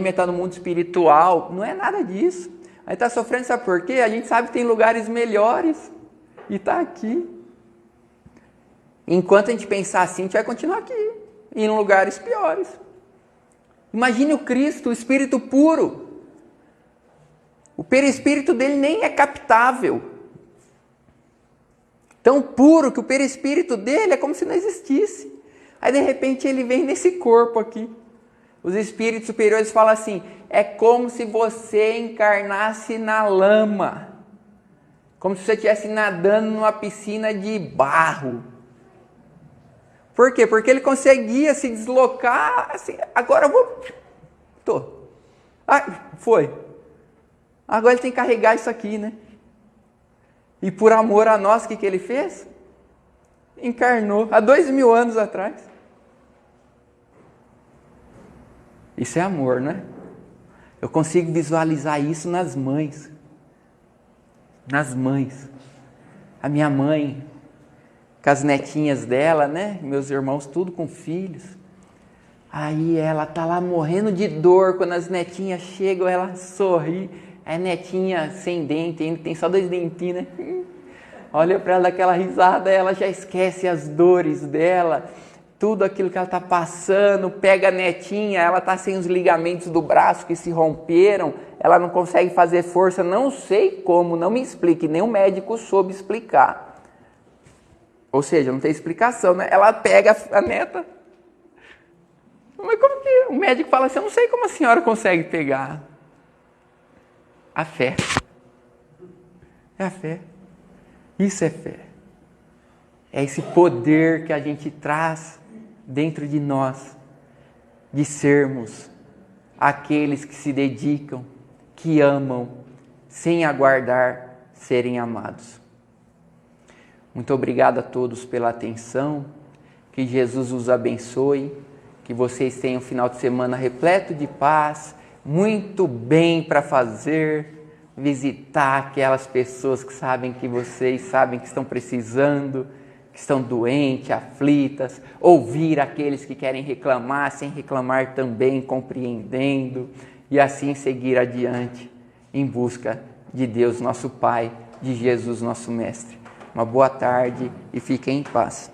está no mundo espiritual. Não é nada disso. A gente está sofrendo, sabe por quê? A gente sabe que tem lugares melhores e está aqui. Enquanto a gente pensar assim, a gente vai continuar aqui, em lugares piores. Imagine o Cristo, o Espírito puro. O perispírito dele nem é captável. Tão puro que o perispírito dele é como se não existisse. Aí de repente ele vem nesse corpo aqui. Os espíritos superiores falam assim, é como se você encarnasse na lama. Como se você estivesse nadando numa piscina de barro. Por quê? Porque ele conseguia se deslocar assim, agora eu vou... Foi. Agora ele tem que carregar isso aqui, né? E por amor a nós, o que ele fez? Encarnou, há 2000 anos atrás. Isso é amor, né? Eu consigo visualizar isso nas mães. Nas mães. A minha mãe, com as netinhas dela, né? Meus irmãos, tudo com filhos. Aí ela tá lá morrendo de dor, quando as netinhas chegam, ela sorri. A netinha sem dente, ainda tem só 2 dentinhos, né? Olha para ela, daquela risada, ela já esquece as dores dela, tudo aquilo que ela está passando, pega a netinha, ela está sem os ligamentos do braço que se romperam, ela não consegue fazer força, não sei como, não me explique, nem o médico soube explicar. Ou seja, não tem explicação, né? Ela pega a neta. Mas como que o médico fala assim, eu não sei como a senhora consegue pegar. A fé. É a fé. Isso é fé. É esse poder que a gente traz dentro de nós, de sermos aqueles que se dedicam, que amam, sem aguardar serem amados. Muito obrigado a todos pela atenção, que Jesus os abençoe, que vocês tenham um final de semana repleto de paz, muito bem para fazer, visitar aquelas pessoas que sabem que vocês sabem que estão precisando, que estão doentes, aflitas, ouvir aqueles que querem reclamar, sem reclamar também, compreendendo, e assim seguir adiante em busca de Deus nosso Pai, de Jesus nosso Mestre. Uma boa tarde e fiquem em paz.